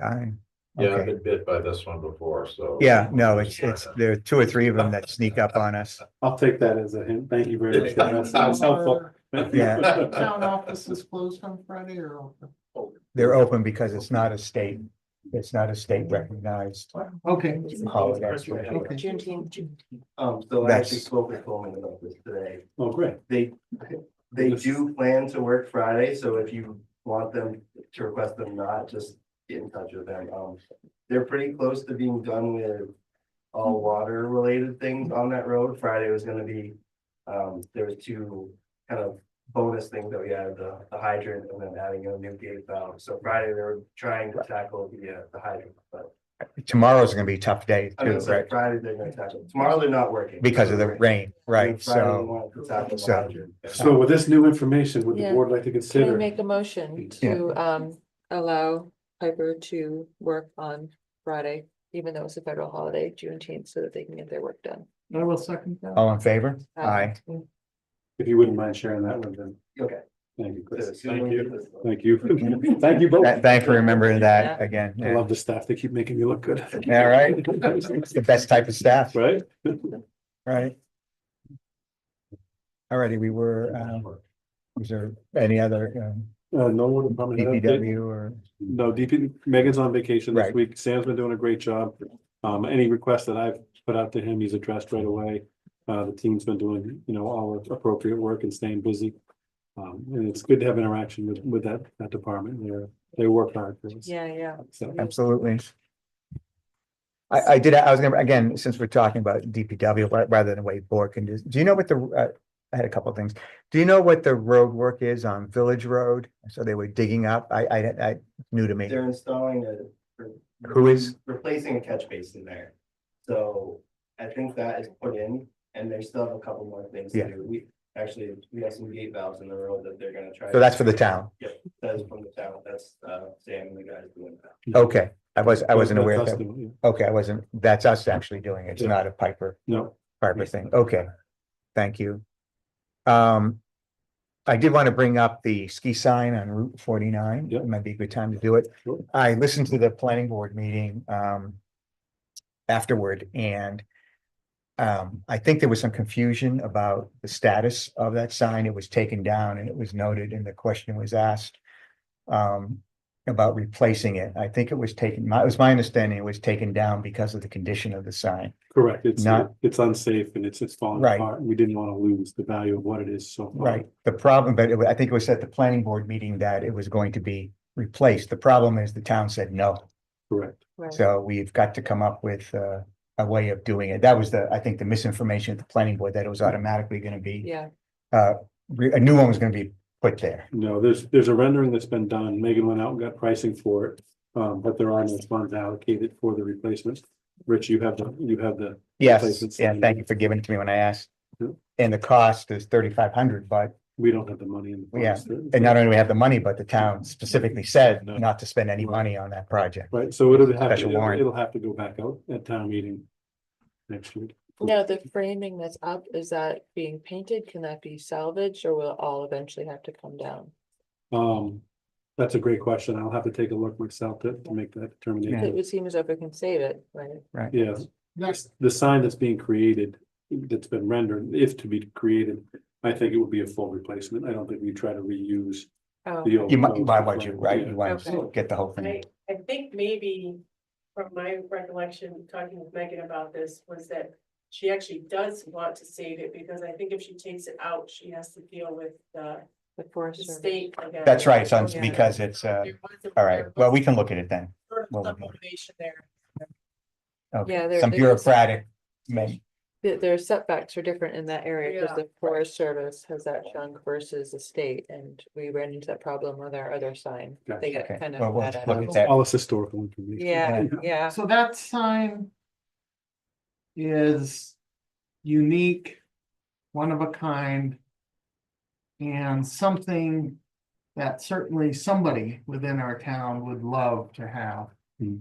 Yeah, I've Okay. been bit by this one before, so. Yeah, no, it's, there are two or three of them that sneak up on us. I'll take that as a hint. Thank you very much. That sounds helpful. Yeah. Town office is closed on Friday or open? They're open because it's not a state recognized Okay. holiday. Okay. Juneteenth. So I That's- actually spoke with Coleman about this today. Oh, great. They do plan to work Friday, so if you want them to request them not, just get in touch with them. They're pretty close to being done with all water related things on that road. Friday was gonna be, there was two kind of bonus things that we had, the hydrant and then adding a new gate valve. So Friday they were trying to tackle the hydrant, but Tomorrow's gonna be a tough day I too, mean, so right? Friday they're gonna tackle, tomorrow they're not working. Because of the rain, right? And Friday they So, wanted to tackle the so- hydrant. So with this new information, would the Yeah. board like to Can I consider? make a motion Yeah. to allow Piper to work on Friday, even though it's a federal holiday, Juneteenth, so that they can get their work done? I will second that. all in favor? Aye. If you wouldn't mind sharing that with them. Okay. Thank you, So Chris. as soon as we get this- Thank you. Thank you both. Thanks for remembering that again. I love the staff. They keep making me look good. Yeah, right. It's the best type of staff, Right? right? Alrighty, we were, was there any other No more department. head update? DPW or? No, DP, Megan's on vacation this Right. week. Sam's been doing a great job. Any requests that I've put out to him, he's addressed right away. The team's been doing, all the appropriate work and staying busy. And it's good to have interaction with that department. They work hard for us. Yeah. So, Absolutely. I was gonna, again, since we're talking about DPW rather than Wade Board, do you know what I had a couple of things. Do you know what the road work is on Village Road? So they were digging up, I, new to me. They're installing Who is? replacing a catch basin there. So I think that is put in and they still have a couple more things to Yeah. do. Actually, we have some gate valves in the road that they're gonna try. So that's for the town. Yep, that is from the town, that's, Sam and the guys doing that. Okay, I wasn't aware of That's us that. doing Okay, I wasn't, that's us actually doing it. It's Yeah. not a Piper No, thing. Okay, thank you. I did want to bring up the ski sign on Route 49. Yep. It might be a good time to do it. Sure. I listened to the planning board meeting afterward, and I think there was some confusion about the status of that sign. It was taken down and it was noted, and the question was asked about replacing it. I think it was taken, it was my understanding it was taken down because of the condition of the sign. correct. It's Not- it's unsafe and it's falling Right. apart. We didn't want to lose the value of what it is so far. Right, the problem, but I think it was at the planning board meeting that it was going to be replaced. The problem is the town said no. Correct. Right. So we've got to come up with a way of doing it. That was I think the misinformation at the planning board, that it was automatically gonna be, Yeah, a new one was gonna be put there. No, there's a rendering that's been done. Megan went out and got pricing for it. But there are no funds allocated for the replacement. Rich, you have the, Yes, Replacement yeah, sign. thank you for giving it to me when I asked. Yeah. And the cost is 3,500, but, we don't have the money in the. yeah, funds. and not only do we have the money, but the town specifically said No. not to spend any money on that project. Right, so Special warrant. it'll have to go back out at town meeting next year. now the framing that's up, is that being painted? Can that be salvaged or will it all eventually have to come down? That's a great question. I'll have to take a look myself to make that determination. It would seem as if we can save it, right? Yeah, the sign that's being created, that's been rendered, if to be created, I think it would be a full replacement. I don't think we try to reuse Oh, the old. You might, post why or would you, frame. right? Yeah. You want to Okay. get the whole I, thing. I think maybe from my recollection, talking with Megan about this, was that she actually does want to save it, because I think if she takes it out, she has to deal with the Forest Service. state again. That's right, so it's Yeah. because it's, There was a- all right, there well, was we can look at it then. sort of well, some we'll- motivation there. Yeah, Okay, there- some there's- bureaucratic, may, Their setbacks are different in that area, because Yeah. the Forest Service has that chunk versus the state, and we ran into that problem with our other sign. They got okay, kind of well, we'll mad at look us. at that. All this historical information. Yeah, yeah, So that sign is unique, one of a kind, and something that certainly somebody within our town would love to have Hmm.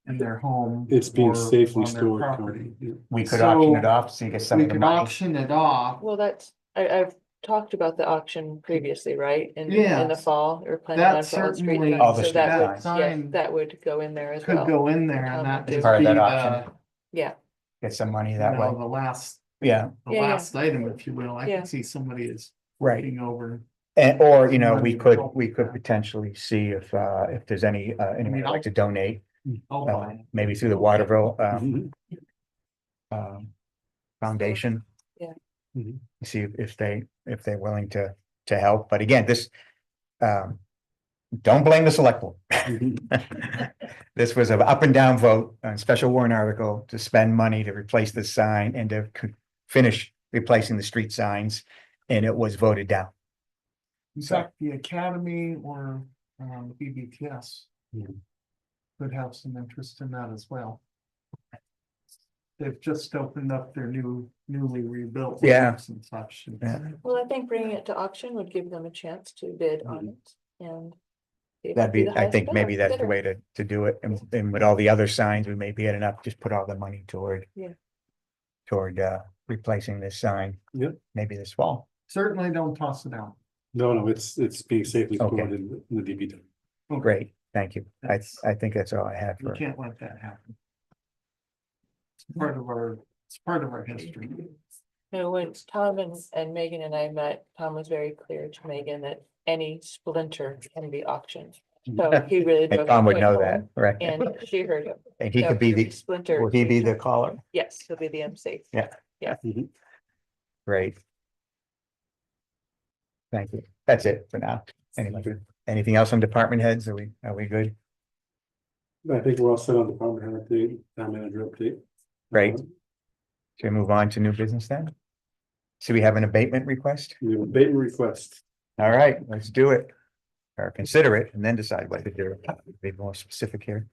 in their home. It's being or safely on their stored. property. We could auction it So, off, so you get some We of the could money. auction it off. well, I've talked about the auction previously, right? In the Yes. fall, or planning That on for all street certainly- signs, All the so street that would, signs. yes, Sign that would go in there as could well. go in there Town and that would would do. Part of be that the, auction. Yeah, Get some money you that know, way. the last, Yeah, the Yeah, yeah. last item, if you will. I Yeah. can see somebody is right. looking over. And, or, you know, Money we to could help. potentially see if there's anyone who'd like to donate, I'll buy it. maybe through the Waterville, Mhm. Foundation. Yeah. Mhm. See if they're willing to help. But again, this, don't blame the select board. This was an up and down vote on special warrant article to spend money to replace the sign and to finish replacing the street signs, and it was voted down. In So- fact, the academy or BBTS Yeah. could have some interest in that as well. They've just opened up their newly rebuilt. Yeah. labs and such. Yeah. well, I think bringing it to auction would give them a chance to bid on it, and it would That'd be, the I highest think bidder- maybe that's the bidder. way to do it. And with all the other signs, we may be adding up, just put all the money toward. Yeah. Toward replacing this sign. Yep. Maybe this fall. Certainly don't toss it out. No, it's being safely Okay. stored in the DPW. Great, thank you. I think that's all I have You for, can't let that happen. It's part of our history. No, when Tom and Megan and I met, Tom was very clear to Megan that any splinter can be auctioned. So he really. and drove Tom the would point know home, that, right? And she heard him. And he So could be every the, Splinter. will he be the caller? Yes, he'll be the MC. Yeah. Mhm. Great. Thank you. That's it for now. Anyway, anything else on department heads? Are we good? I think we're all set on department head update, town manager update. Great. Should we move on to new business then? So we have an abatement request? We have a abatement request. All right, let's do it. Or consider it and then decide what to do. Be more specific here.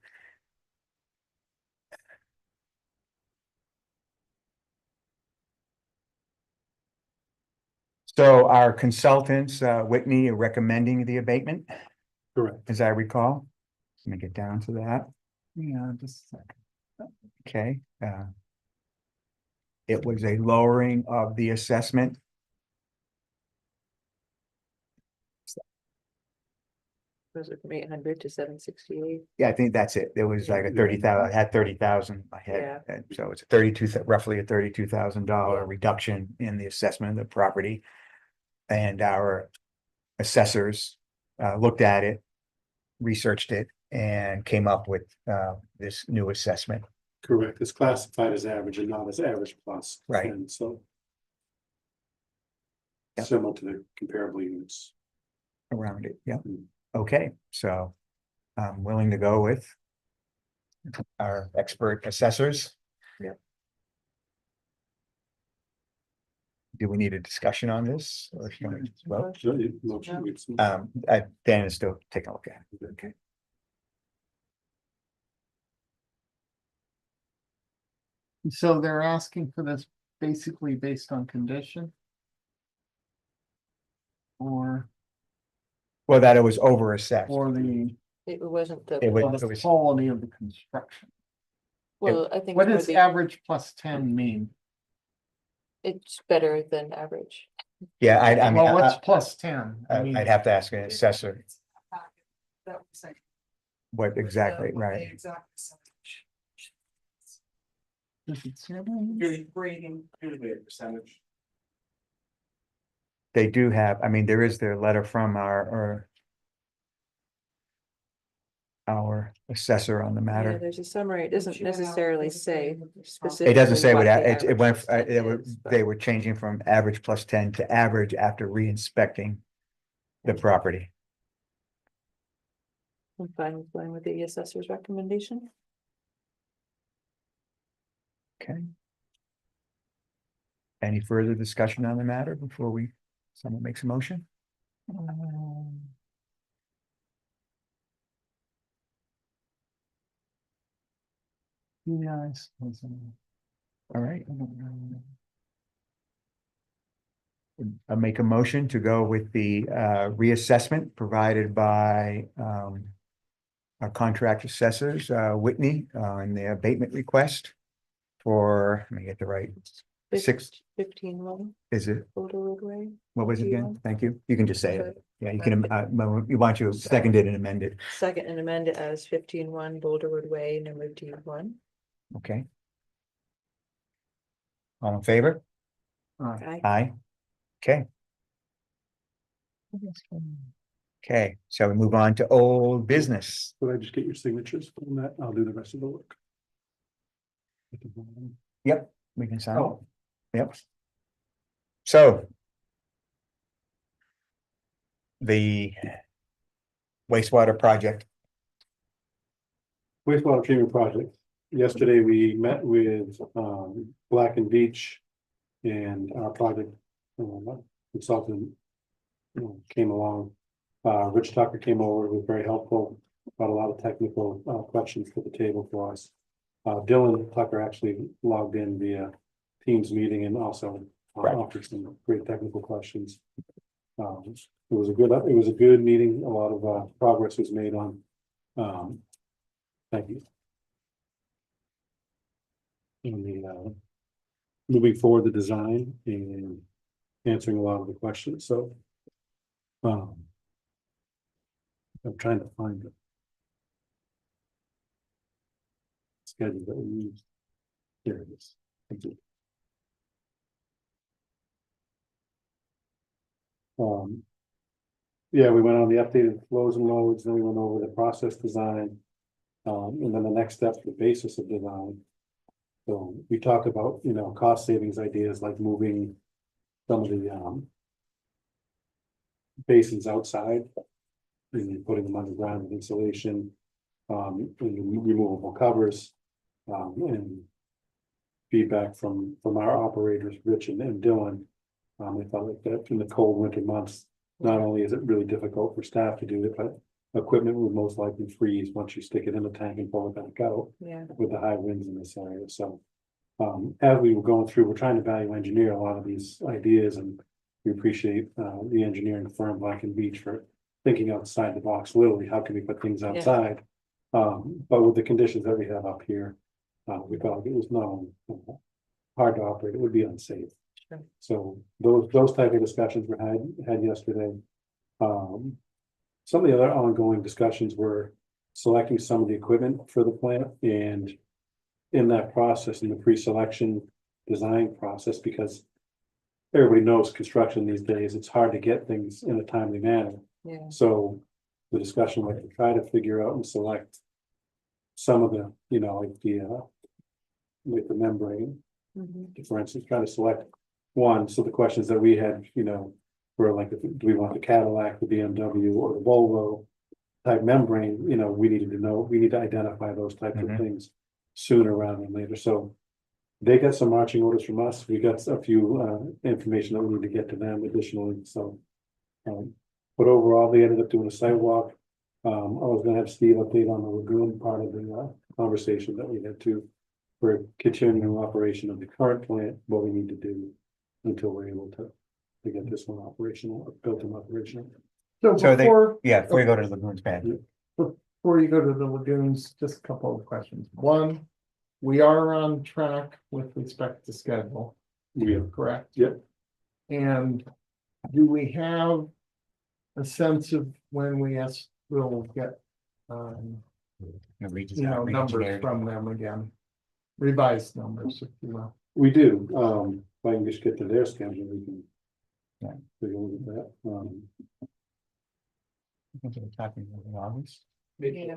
So our consultants, Whitney, are recommending the abatement, Correct. as I recall. Let me get down to that. Yeah, just a second. Okay, it was a lowering of the assessment. Was it from 800 to 768? Yeah, I think that's it. There was like a 30,000, I had 30,000 I had, and so it's a roughly a $32,000 reduction in the assessment of the property. And our assessors looked at it, researched it, and came up with this new assessment. Correct. It's classified as average and not as average plus. Right. And so. Yep. Similar to the comparable units. Around it, yeah. Mm. Okay, so I'm willing to go with our expert assessors. Yep. Do we need a discussion on this? Or should we just vote? Motion, it's- Dan is still taking a look at it. Okay. So they're asking for this basically based on condition? Or, Well, that it was over assessed. or the, It wasn't the, It was- or the quality of the construction? well, I think What it's does more the- average plus 10 mean? it's better than average. Yeah, I mean, Well, what's plus 10? I mean, I'd have to ask an assessor That was like what exactly, right? exact does it say? grading. Usually a percentage. They do have, I mean, there is their letter from our assessor on the Yeah, matter. there's a summary. It doesn't necessarily say It specifically. doesn't say what, the it went, average split they were, is, but they were changing from average plus 10 to average after re-inspecting the property. I'm fine with going with the assessor's recommendation. Okay. Any further discussion on the matter before someone makes a motion? Yeah, I suppose. All right. I'll make a motion to go with the reassessment provided by our contract assessors, Whitney, on the abatement request for, let me get the right, six, 15-1 is it, Boulder Roadway. what was it again? Thank you. You can just say it. Okay. Yeah, you can, you want you second it and amend it. Second and amend it as 15-1 Boulder Roadway, number D1. Okay. All in favor? Okay. Aye. Okay. Okay, so we move on to old business. Would I just get your signatures on that? I'll do the rest of the work. Yep, we can sign. Oh. Yep. So. The wastewater project. Wastewater treatment project. Yesterday, we met with Black and Beach and our project consultant came along. Rich Tucker came over, was very helpful, brought a lot of technical questions to the table for us. Dylan Tucker actually logged in via Teams meeting and also offered some great technical questions. It was a good meeting. A lot of progress was made on. Thank you. In the moving forward the design and answering a lot of the questions. So I'm trying to find it. Schedule that we used. Here it is. Thank you. Yeah, we went on the updated flows and loads, then we went over the process design. And then the next step, the basis of design. So we talk about, cost savings ideas like moving some of the basins outside. And putting them underground with insulation, and removable covers, and feedback from our operators, Rich and Dylan. They felt like that in the cold winter months, not only is it really difficult for staff to do it, but equipment would most likely freeze once you stick it in the tank and pull it back out Yeah. with the high winds in this area. So as we were going through, we're trying to value engineer a lot of these ideas and We appreciate the engineering firm Black and Beach for thinking outside the box, literally, how can we put things outside? But with the conditions that we have up here, we felt it was not only hard to operate, it would be unsafe. Sure. So those type of discussions were had yesterday. Some of the other ongoing discussions were selecting some of the equipment for the plant, and in that process, in the pre-selection design process, because everybody knows construction these days, it's hard to get things in a timely manner. Yeah. So the discussion was to try to figure out and select some of the, like the membrane, Mhm. for instance, try to select one. So the questions that we had, were like, do we want the Cadillac, the BMW, or the Volvo type membrane? We needed to know, we need to identify those types of Mhm. things sooner rather than later. So they got some marching orders from us. We got a few information that we need to get to them additionally. So, but overall, they ended up doing a sidewalk. I was gonna have Steve update on the lagoon part of the conversation that we had to for continuing operation of the current plant, what we need to do until we're able to get this one operational, built and operational. So So they, before, before you go to the lagoons, bad. before you go to the lagoons, just a couple of questions. One, we are on track with respect to schedule, Yeah, correct? Yep. And do we have a sense of when will get, numbers from them again? Revised numbers, if you will. we do. If I can just get to their schedule, we can. Yeah. Take a look at that. I think they're talking in August. Yeah.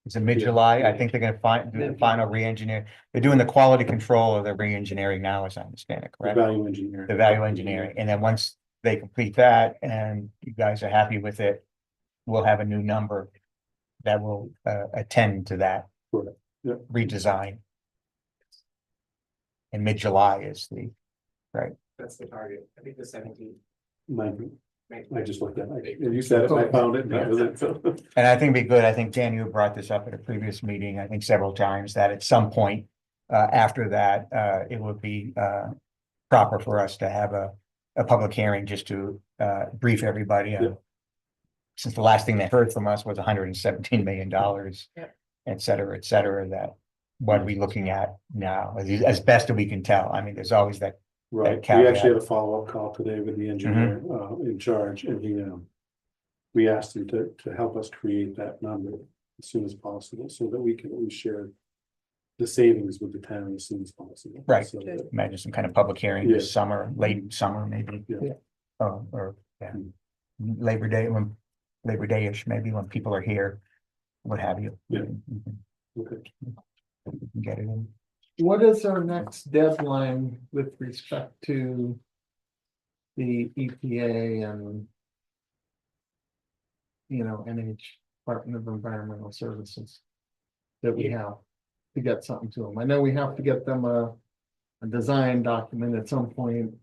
It's in mid-July. I think they're gonna do the final re-engineer. They're doing the quality control of the re-engineering now, as I understand it, The correct? value engineer. The value engineering. And then once they complete that and you guys are happy with it, we'll have a new number that will attend to that Correct. Yep. redesign. And mid-July is the, That's the target. I think the 17th. I just looked at it. You said it, I found it, and that was it. So, and I think it'd be good. I think Dan, you brought this up at a previous meeting, I think several times, that at some point after that, it would be proper for us to have a public hearing just to brief everybody. Yeah. Since the last thing they heard from us was $117 million, Yep. et cetera, that what are we looking at now, as best as we can tell. I mean, there's always that. right, we caveat. actually had a follow-up call today with the engineer in charge, and we asked him to help us create that number as soon as possible, so that we can at least share the savings with the town as soon as possible. Right. So Good. that- Imagine some kind of public hearing Yeah. this summer, late summer, maybe. Yeah. Or Labor Day-ish, maybe when people are here, what have you. Yeah. You can Okay. get it in. What is our next deadline with respect to the EPA and NH Department of Environmental Services that we have to get something to them? I know we have to get them a design document at some point.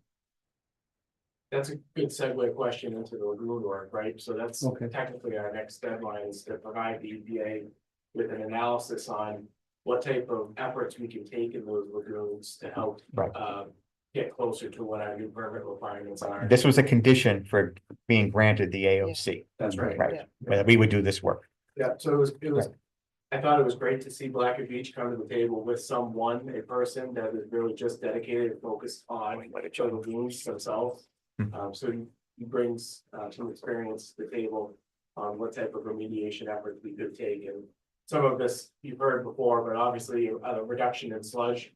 That's a good segue question into the lagoon work, right? So that's Okay. technically our next deadline is to provide the EPA with an analysis on what type of efforts we can take in those lagoons to help Right. get closer to what our new permit requirements are. This was a condition for being granted the AOC. That's right. Right, that we would do this work. Yeah, so it was, I thought it was great to see Black and Beach come to the table with a person that is really just dedicated and focused on the lagoons themselves. Mhm. So he brings some experience to the table on what type of remediation efforts we could take, and some of this you've heard before, but obviously a reduction in sludge.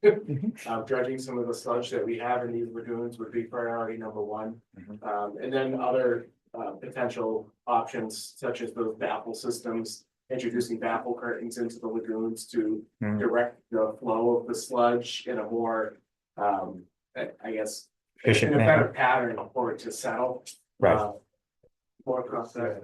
Dredging some of the sludge that we have in these lagoons would be priority number one. And then other potential options such as those baffle systems, introducing baffle curtains into the lagoons to Mhm. direct the flow of the sludge in a more, I guess, Efficient in a manner. better pattern for it to settle. Right. More across that,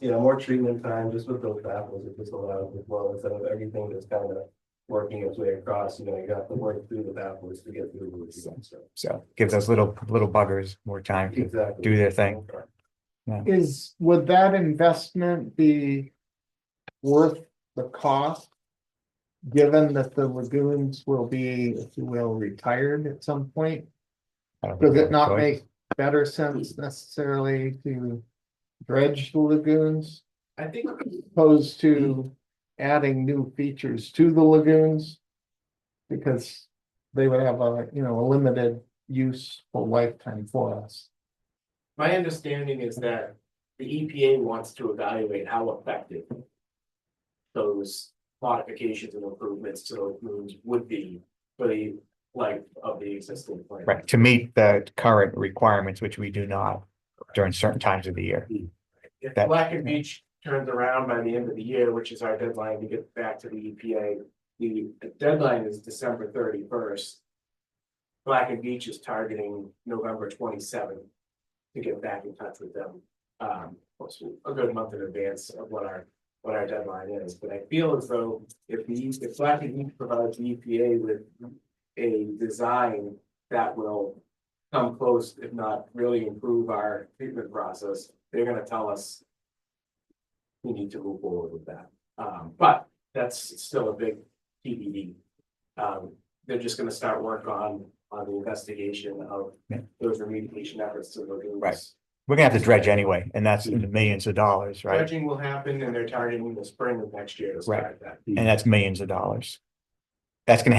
More treatment time just with those baffles, it just allows as well, instead of everything that's kind of working its way across, you have to work through the baffles to get through the lagoon, so. So give those little buggers more time to Exactly. do their thing. Would that investment be worth the cost? Given that the lagoons will be, if you will, retired at some point? I don't Does think it not choice. make better sense necessarily to dredge the lagoons I think opposed to adding new features to the lagoons? Because they would have a, you know, a limited useful lifetime for us. my understanding is that the EPA wants to evaluate how effective those modifications and improvements to those lagoons would be for the life of the existing plant. Right, to meet the current requirements, which we do not during certain times of the year. If That- Black and Beach turns around by the end of the year, which is our deadline to get back to the EPA, the deadline is December 31st. Black and Beach is targeting November 27th to get back in touch with them. A good month in advance of what our deadline is, but I feel as though if Black and Beach provides the EPA with a design that will come close, if not really improve our treatment process, they're gonna tell us we need to move forward with that. But that's still a big TBD. They're just gonna start work on the investigation of Yeah. those remediation efforts to the lagoons. Right. We're gonna have to dredge anyway, and that's in the millions of dollars, right? Dredging will happen and they're targeting the spring of next year to start that. And that's millions of dollars. That's gonna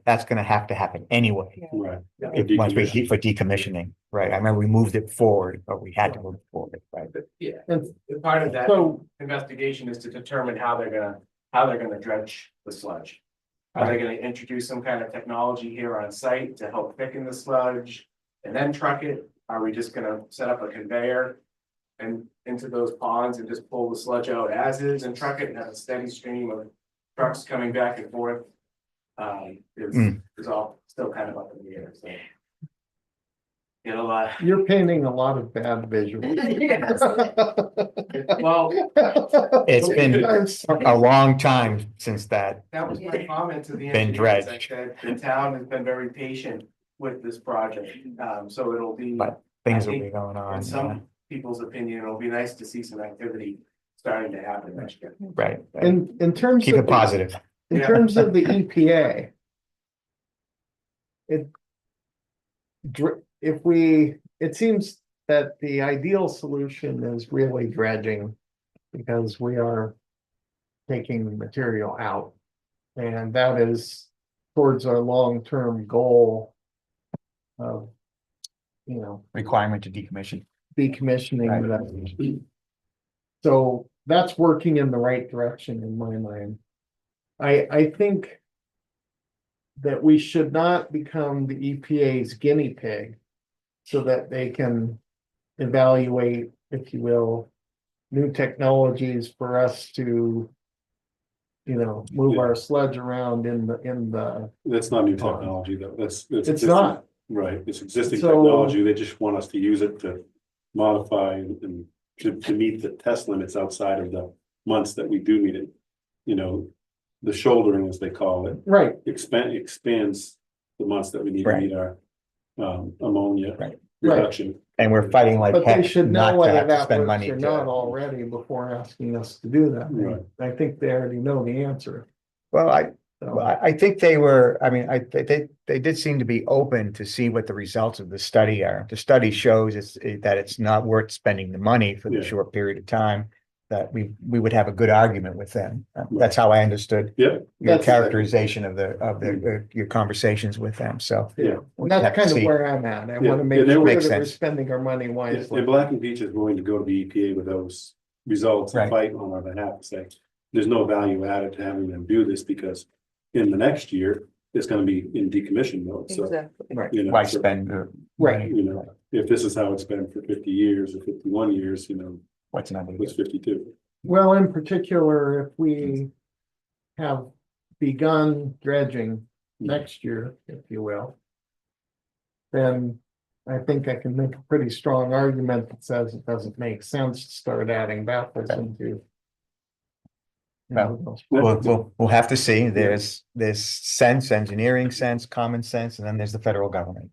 that's gonna have to happen anyway, Right. once for decommissioning, right? I remember we moved it forward, but we had to move it forward, right? But yeah, And and part of that so, investigation is to determine how they're gonna dredge the sludge. Are they gonna introduce some kind of technology here on site to help thicken the sludge and then truck it? Are we just gonna set up a conveyor and into those ponds and just pull the sludge out as is and truck it and have a steady stream of trucks coming back and forth? Is all still kind of up in the air, so. you're painting a lot of bad visuals. Well, It's been I'm sorry. a long time since that, that was my comment to the Been engineers. I dredged. said, the town has been very patient with this project, so it'll be. But things will I be think going In on, yeah, some people's opinion, it'll be nice to see some activity starting to happen next year. right? In terms Keep of, it positive. in Yeah. terms of the EPA. It seems that the ideal solution is really dredging. Because we are taking material out. And that is towards our long-term goal. Of, you know, Requirement to decommission. decommissioning. Right. that. So that's working in the right direction in my mind. I think. That we should not become the EPA's guinea pig. So that they can evaluate, if you will, new technologies for us to. You know, move our sludge around in the, That's not new technology though. That's. it's existing. not. Right, it's existing So- technology. They just want us to use it to modify and to meet the test limits outside of the months that we do meet it. You know, the shouldering, as they call it, Right, expands the months that we need to Right. meet our ammonia Right. reduction. And we're fighting like but they heck should know not to whether have to that spend works money or not to. already before asking us to do that. Right. I think they already know the answer. Well, So, Well, I think they were, I mean, they did seem to be open to see what the results of the study are. The study shows that it's not worth spending the money for the Yeah. short period of time. That we would have a good argument with them. That's how I understood Yeah, your That's- characterization of your conversations with them, so. yeah. we'll That's have to kind of see. where I'm at. I Yeah, want to yeah, make they sure makes that we're sense. spending our money And wisely. Black and Beach is willing to go to the EPA with those results and Right. fight on our behalf and say, there's no value added to having them do this because in the next year, it's gonna be in decommission mode, so. Exactly. Right, You know, why so- spend? Right. You know, if this is how it's been for 50 years or 51 years, you know, What's not? what's 52? Well, in particular, if we have begun dredging next year, if you will. Then I think I can make a pretty strong argument that says it doesn't make sense to start adding baffles into. Well, We'll have to see. There's sense, engineering sense, common sense, and then there's the federal government.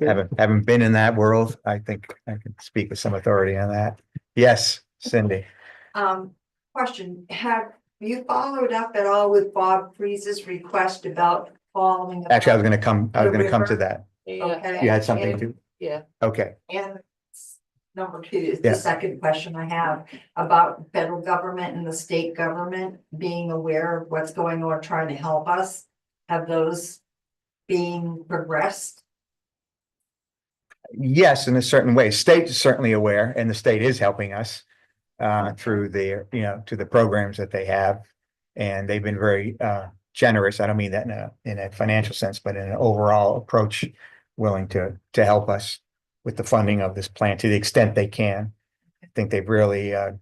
Haven't been in that world. I think I can speak with some authority on that. Yes, Cindy. Question, have you followed up at all with Bob Freeze's request about following? Actually, I was gonna come to river? that. Yeah, Okay. You had something And- to, yeah. okay, And number two is Yeah. the second question I have about federal government and the state government being aware of what's going on, trying to help us. Have those being progressed? yes, in a certain way, state is certainly aware, and the state is helping us. Through their, to the programs that they have. And they've been very generous. I don't mean that in a financial sense, but in an overall approach, willing to help us with the funding of this plan to the extent they can. I think they've really, I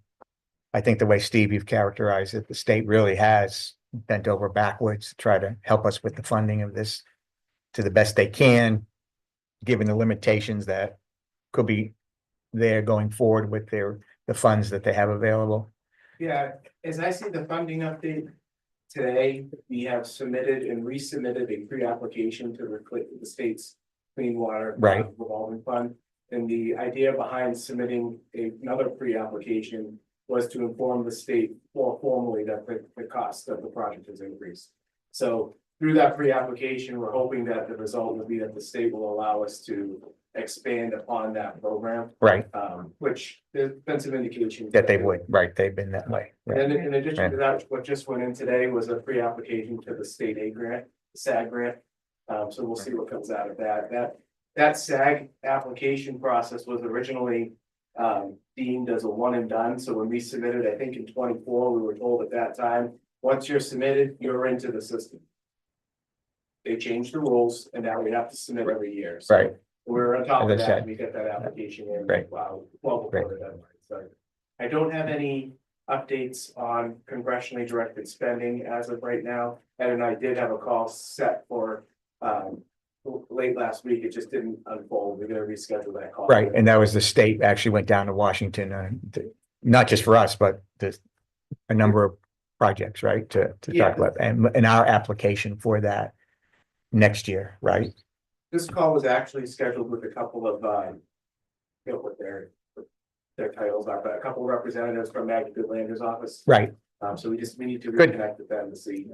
think the way Steve, you've characterized it, the state really has bent over backwards to try to help us with the funding of this to the best they can, given the limitations that could be there going forward with the funds that they have available. Yeah, as I see the funding update today, we have submitted and resubmitted a pre-application to the state's clean water Right. revolving fund. And the idea behind submitting another pre-application was to inform the state more formally that the cost of the project has increased. So through that pre-application, we're hoping that the result will be that the state will allow us to expand upon that program. Right, Which there's been some indications. that they would, right, they've been that way. And Right. then in addition to that, what just went in today was a pre-application to the state aid grant, SAG grant. So we'll see what comes out of that. That SAG application process was originally deemed as a one and done. So when we submitted, I think in 24, we were told at that time, once you're submitted, you're into the system. They changed the rules and now we have to submit every year. So Right, we're on top As I of that, said. and we get that application in. Right. Wow, well before the deadline, so. I don't have any updates on congressionally directed spending as of right now, and I did have a call set for, late last week, it just didn't unfold, we're gonna reschedule that call. right, and that was the state actually went down to Washington, not just for us, but a number of projects, right, to Yeah. talk about, and our application for that next year, right? This call was actually scheduled with a couple of, what their titles are, but a couple of representatives from Maggie Goodlander's office. Right, So we need to Good. reconnect with them to see.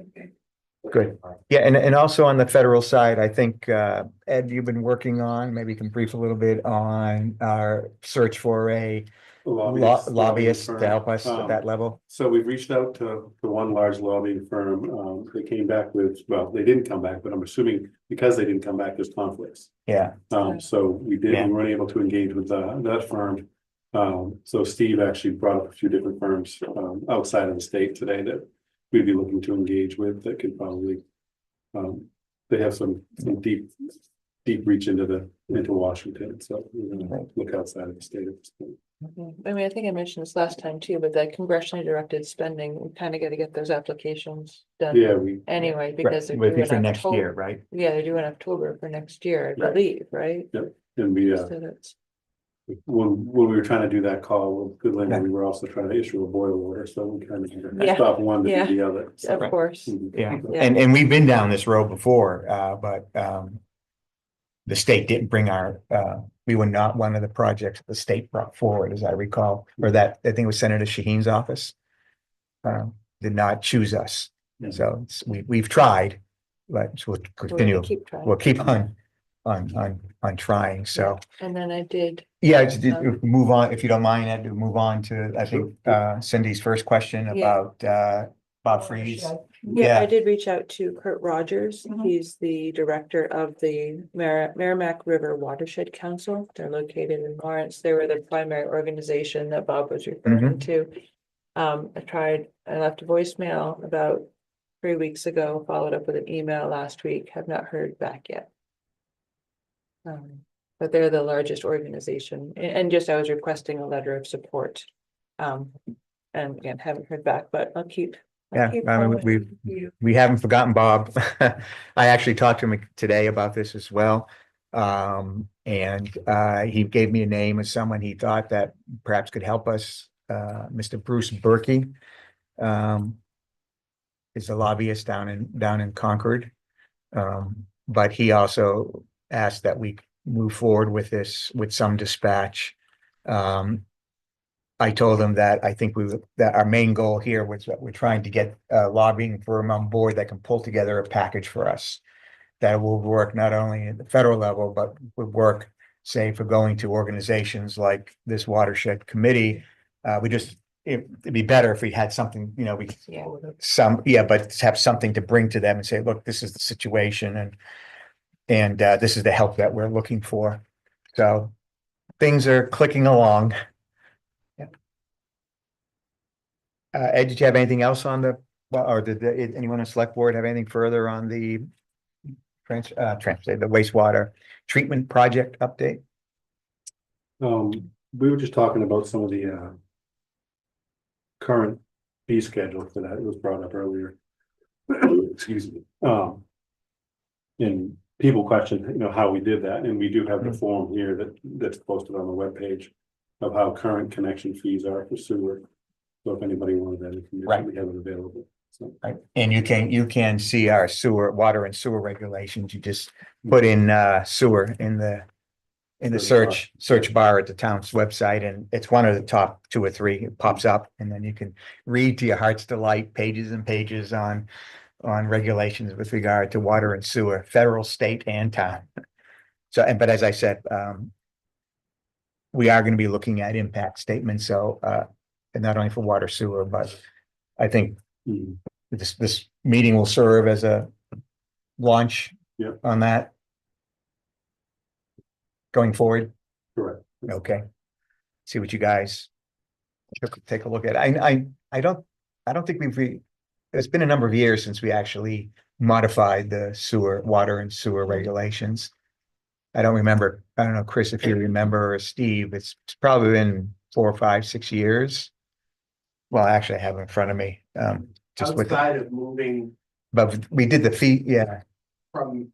Good. yeah, and also on the federal side, I think, Ed, you've been working on, maybe you can brief a little bit on our search for a lobbyist to help us at that level. So we've reached out to one large lobbying firm. They came back with, well, they didn't come back, but I'm assuming because they didn't come back, there's conflicts. Yeah, So we weren't able to engage with that firm. So Steve actually brought up a few different firms outside of the state today that we'd be looking to engage with that could probably. They have some deep reach into Washington, so we're gonna look outside of the state at this point. I mean, I think I mentioned this last time too, but that congressionally directed spending, we kind of got to get those applications done. Yeah, we, Anyway, because they're would be due for in next year, October. right? Yeah, they're due in October for next year, I Right. believe, right? and we, So that's, when we were trying to do that call with Goodland, Yeah. we were also trying to issue a boil order, so we kind of Yeah, stop one to yeah. do the other. so. of course. Mhm. Yeah, Yeah. and we've been down this road before, but the state didn't bring we were not one of the projects the state brought forward, as I recall, or that, I think it was Senator Shaheen's office. Did not choose us, Yeah. so we've tried, but we'll We're continue, gonna keep trying. we'll keep on trying, so. And then I did, Yeah, move on, if you don't mind, Ed, to move on to, I think, Cindy's first question Yeah. about Bob Freeze. yeah, I Yeah. did reach out to Kurt Rogers. Mhm. He's the director of the Merrimack River Watershed Council. They're located in Lawrence. They were the primary organization that Bob was referring to. I left a voicemail about 3 weeks ago, followed up with an email last week, have not heard back yet. But they're the largest organization, and just I was requesting a letter of support. And again, haven't heard back, but I'll keep. Yeah, I mean, we haven't forgotten Bob. I actually talked to him today about this as well. And he gave me a name of someone he thought that perhaps could help us. Mr. Bruce Berkey is a lobbyist down in Concord. But he also asked that we move forward with this with some dispatch. I told him that I think that our main goal here was that we're trying to get a lobbying firm on board that can pull together a package for us. that will work not only at the federal level, but would work, say, for going to organizations like this watershed committee. It'd be better if we had something, you know, Yeah. but have something to bring to them and say, look, this is the situation and this is the help that we're looking for. So things are clicking along. Yeah. Ed, did you have anything else on or did anyone on select board have anything further on the the wastewater treatment project update? We were just talking about some of the current fee schedule for that. It was brought up earlier. Excuse me. And people question, you know, how we did that, and we do have the form here that's posted on the webpage of how current connection fees are for sewer. So if anybody wanted that information, we have it available. So, Right, and you can see our water and sewer regulations. You just put in sewer in the search bar at the town's website, and it's one of the top 2 or 3. It pops up, and then you can read to your heart's delight, pages and pages on regulations with regard to water and sewer, federal, state, and town. So, but as I said, we are going to be looking at impact statements. So, and not only for water sewer, but I think this meeting will serve as a launch on that going forward. correct. Okay. See what you guys take a look at. I don't think it's been a number of years since we actually modified the water and sewer regulations. I don't remember. I don't know, Chris, if you remember, or Steve, it's probably been 4 or 5, 6 years. Well, actually I have it in front of me. Just with, Outside of moving but we did the fee, from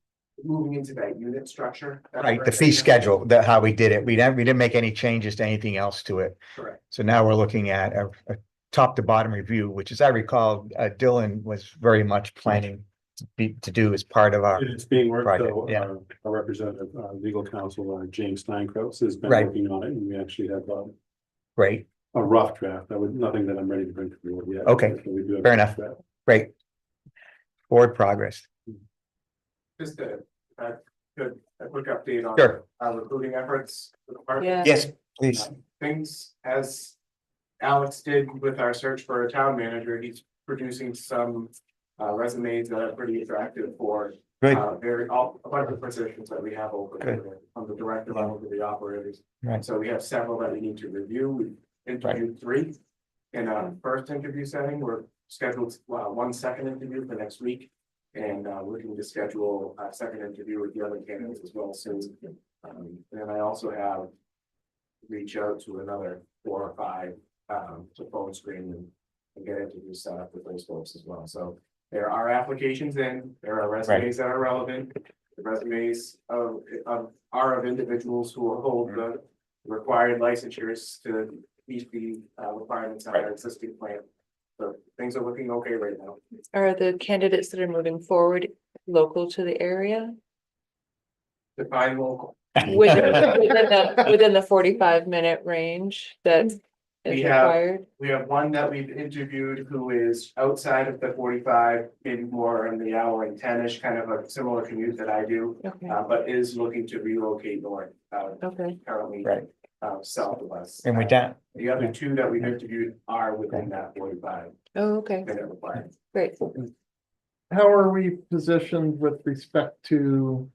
moving into that unit structure. that's right, the right fee now. schedule, how we did it. We didn't make any changes to anything else to it. Correct. So now we're looking at a top to bottom review, which, as I recall, Dylan was very much planning to do as part of our. It's being worked, Project, so yeah. our representative, legal counsel, James Steinkraus has been Right. working on it, and we actually have Great, a rough draft. Nothing that I'm ready to bring to the board yet. Okay. So we do have Fair a enough. draft. great. Forward progress. Just a quick update on Sure. our recruiting efforts. for the department. Yeah. Yes, please. Things as Alex did with our search for a town manager, he's producing some resumes that are pretty attractive for Good. a bunch of positions that we have open Good. from the director level to the operators. Right. So we have several that we need to review. We interviewed 3 in our first interview setting. We're scheduled 1 second interview for next week. And looking to schedule a second interview with the other candidates as well soon. And I also have reach out to another 4 or 5 to phone screen and get interviews set up with those folks as well. So there are applications in, there are resumes that are relevant. The resumes are of individuals who will hold the required licensures to meet the requirements of our existing plan. So things are looking okay right now. Are the candidates that are moving forward local to the area? Define local. Within the 45-minute range that is We have- required? We have one that we've interviewed who is outside of the 45, maybe more in the hour and 10-ish, kind of a similar commute that I do. Okay, But is looking to relocate north, okay, currently. Right. South of us. And we're down. The other 2 that we've interviewed are within that 45 oh, okay, minute requirement. great. How are we positioned with respect to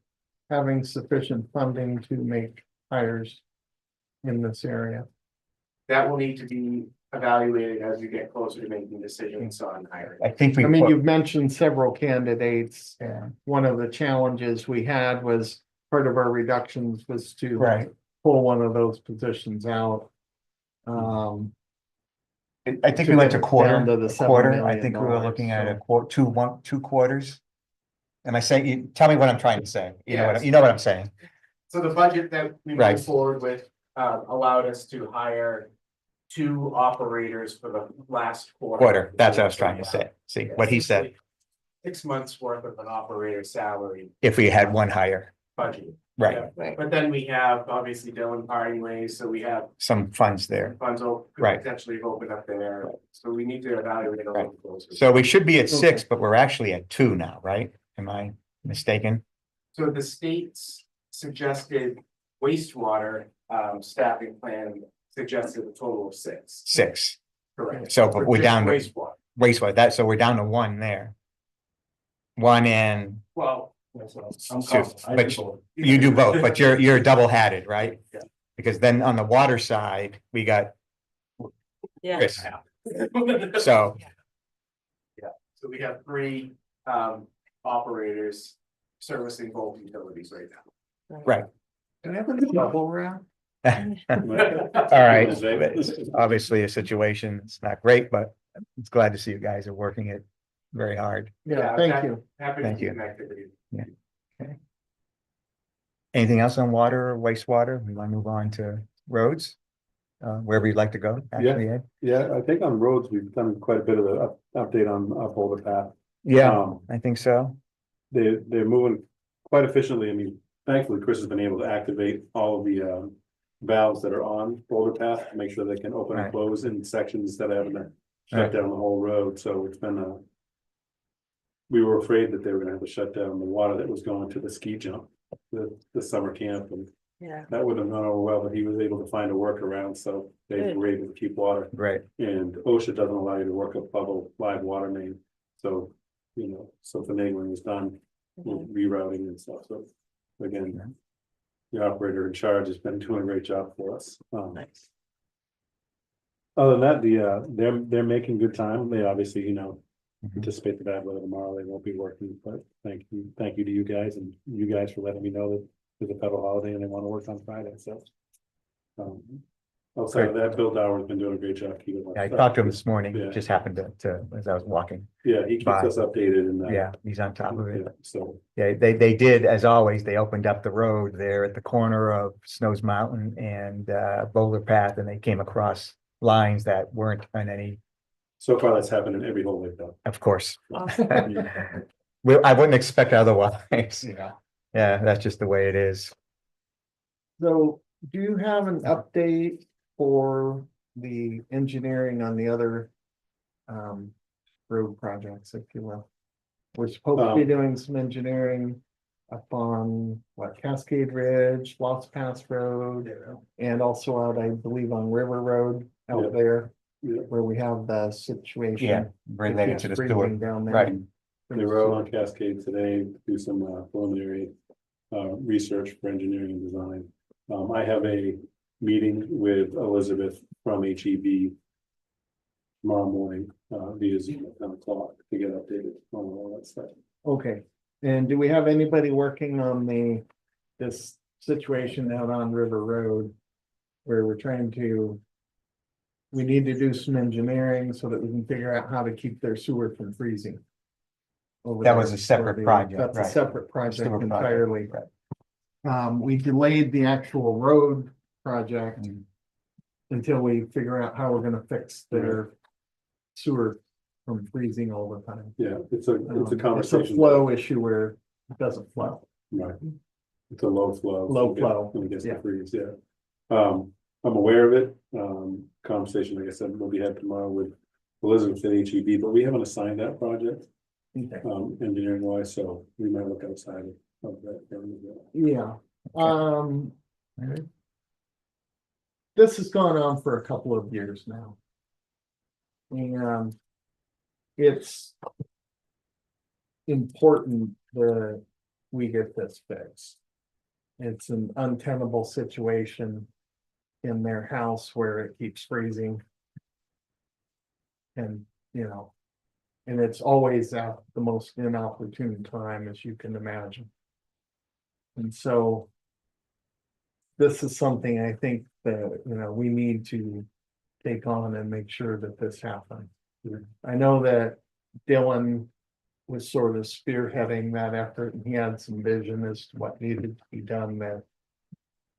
having sufficient funding to make hires in this area? That will need to be evaluated as we get closer to making decisions on hiring. I think we. I mean, put- you've mentioned several candidates. Yeah. One of the challenges we had was part of our reductions was to Right. pull one of those positions out. I think we went to Down to the $7 quarter. I million think we were looking at a so- 2 quarters. Am I saying, tell me what I'm trying to say. Yes. You know what I'm saying. So the budget that we Right. moved forward with allowed us to hire 2 operators for the last quarter. That's what I was trying to say. See what he said. 6 months worth of an operator salary If we had one higher, budget. right, Yeah. Right, But then we have obviously Dylan parting ways, so we have some funds there. funds could Right. potentially open up there. So we need to evaluate a little closer. So we should be at 6, Okay. but we're actually at 2 now, right? Am I mistaken? So the state's suggested wastewater staffing plan suggested a total of 6. 6 Correct. So, but For we're just down to- wastewater. wastewater, that, so we're down to 1 there. 1 in, Well. I'm So, close. I but do both. you do both, but you're double hatted, right? Yeah. Because then on the water side, we got Yeah. Chris, so, So we have 3 operators servicing both utilities right now. right. Do we have any bubble wrap? All right, it's obviously a situation, it's not great, but it's glad to see you guys are working it very hard. Yeah, thank you. Happy to Thank be you. connected with you. Anything else on water or wastewater? We want to move on to roads? Wherever you'd like to go, actually, Ed? Yeah, I think on roads, we've done quite a bit of the update on Boulder Path. Yeah, I think so. They're moving quite efficiently. I mean, thankfully, Chris has been able to activate all of the valves that are on Boulder Path to make sure they can open and Right. close in sections instead of having to shut Right. down the whole road. So it's been we were afraid that they were gonna have to shut down the water that was going to the ski jump, the summer camp, and Yeah. that would have gone over well, but he was able to find a workaround, so they Good. were able to keep water. Right, And OSHA doesn't allow you to work above a live water main, so, so finagling was done, with rerouting and stuff, so. Again, the operator in charge has been doing a great job for us. Nice. Other than that, they're making good time, they obviously, Mhm. anticipate the bad weather tomorrow, they won't be working, but thank you to you guys and you guys for letting me know that there's a federal holiday and they want to work on Friday, so. Outside of that, Bill Dower's been doing a great job keeping. us- I talked to him this morning, Yeah. just happened to, as I was walking. Yeah, he keeps Bye. us updated and. Yeah, he's on top of it. Yeah, so, Yeah, they did, as always, they opened up the road there at the corner of Snows Mountain and Boulder Path, and they came across lines that weren't on any, so far that's happened in every hole they've done. of course. Awesome. Well, I wouldn't expect otherwise. Yeah. Yeah, that's just the way it is. So do you have an update for the engineering on the other road projects, if you will? We're supposed to be doing some engineering up on Cascade Ridge, Lost Pass Road, and also out, I believe, on River Road Yeah. out there Yeah. where we have the situation. Yeah, It related to the keeps sewer, freezing down there. right. They were out on Cascade today, to do some preliminary research for engineering and design. I have a meeting with Elizabeth from HEB tomorrow morning, via Zoom at 10 o'clock to get updated on all that stuff. Okay, and do we have anybody working on this situation out on River Road? Where we're trying to. We need to do some engineering so that we can figure out how to keep their sewer from freezing. over That was there. a separate So project, That's a right. separate project Sewer project, entirely. right. We delayed the actual road project. Mm. Until we figure out how we're gonna fix their sewer from freezing all the time. Yeah, it's a It's a conversation. flow issue where it doesn't flow. Right. It's a low flow. Low flow, When it gets to yeah. freeze, yeah. I'm aware of it. Conversation, like I said, will be had tomorrow with Elizabeth at HEB, but we haven't assigned that project, Okay. engineering wise, so we might look outside of that. area as well. Yeah, Alright. this has gone on for a couple of years now. And it's important that we get this fixed. It's an untenable situation in their house where it keeps freezing. And, and it's always at the most inopportune time, as you can imagine. And so this is something I think that, we need to take on and make sure that this happens. I know that Dylan was sort of spearheading that effort and he had some vision as to what needed to be done there.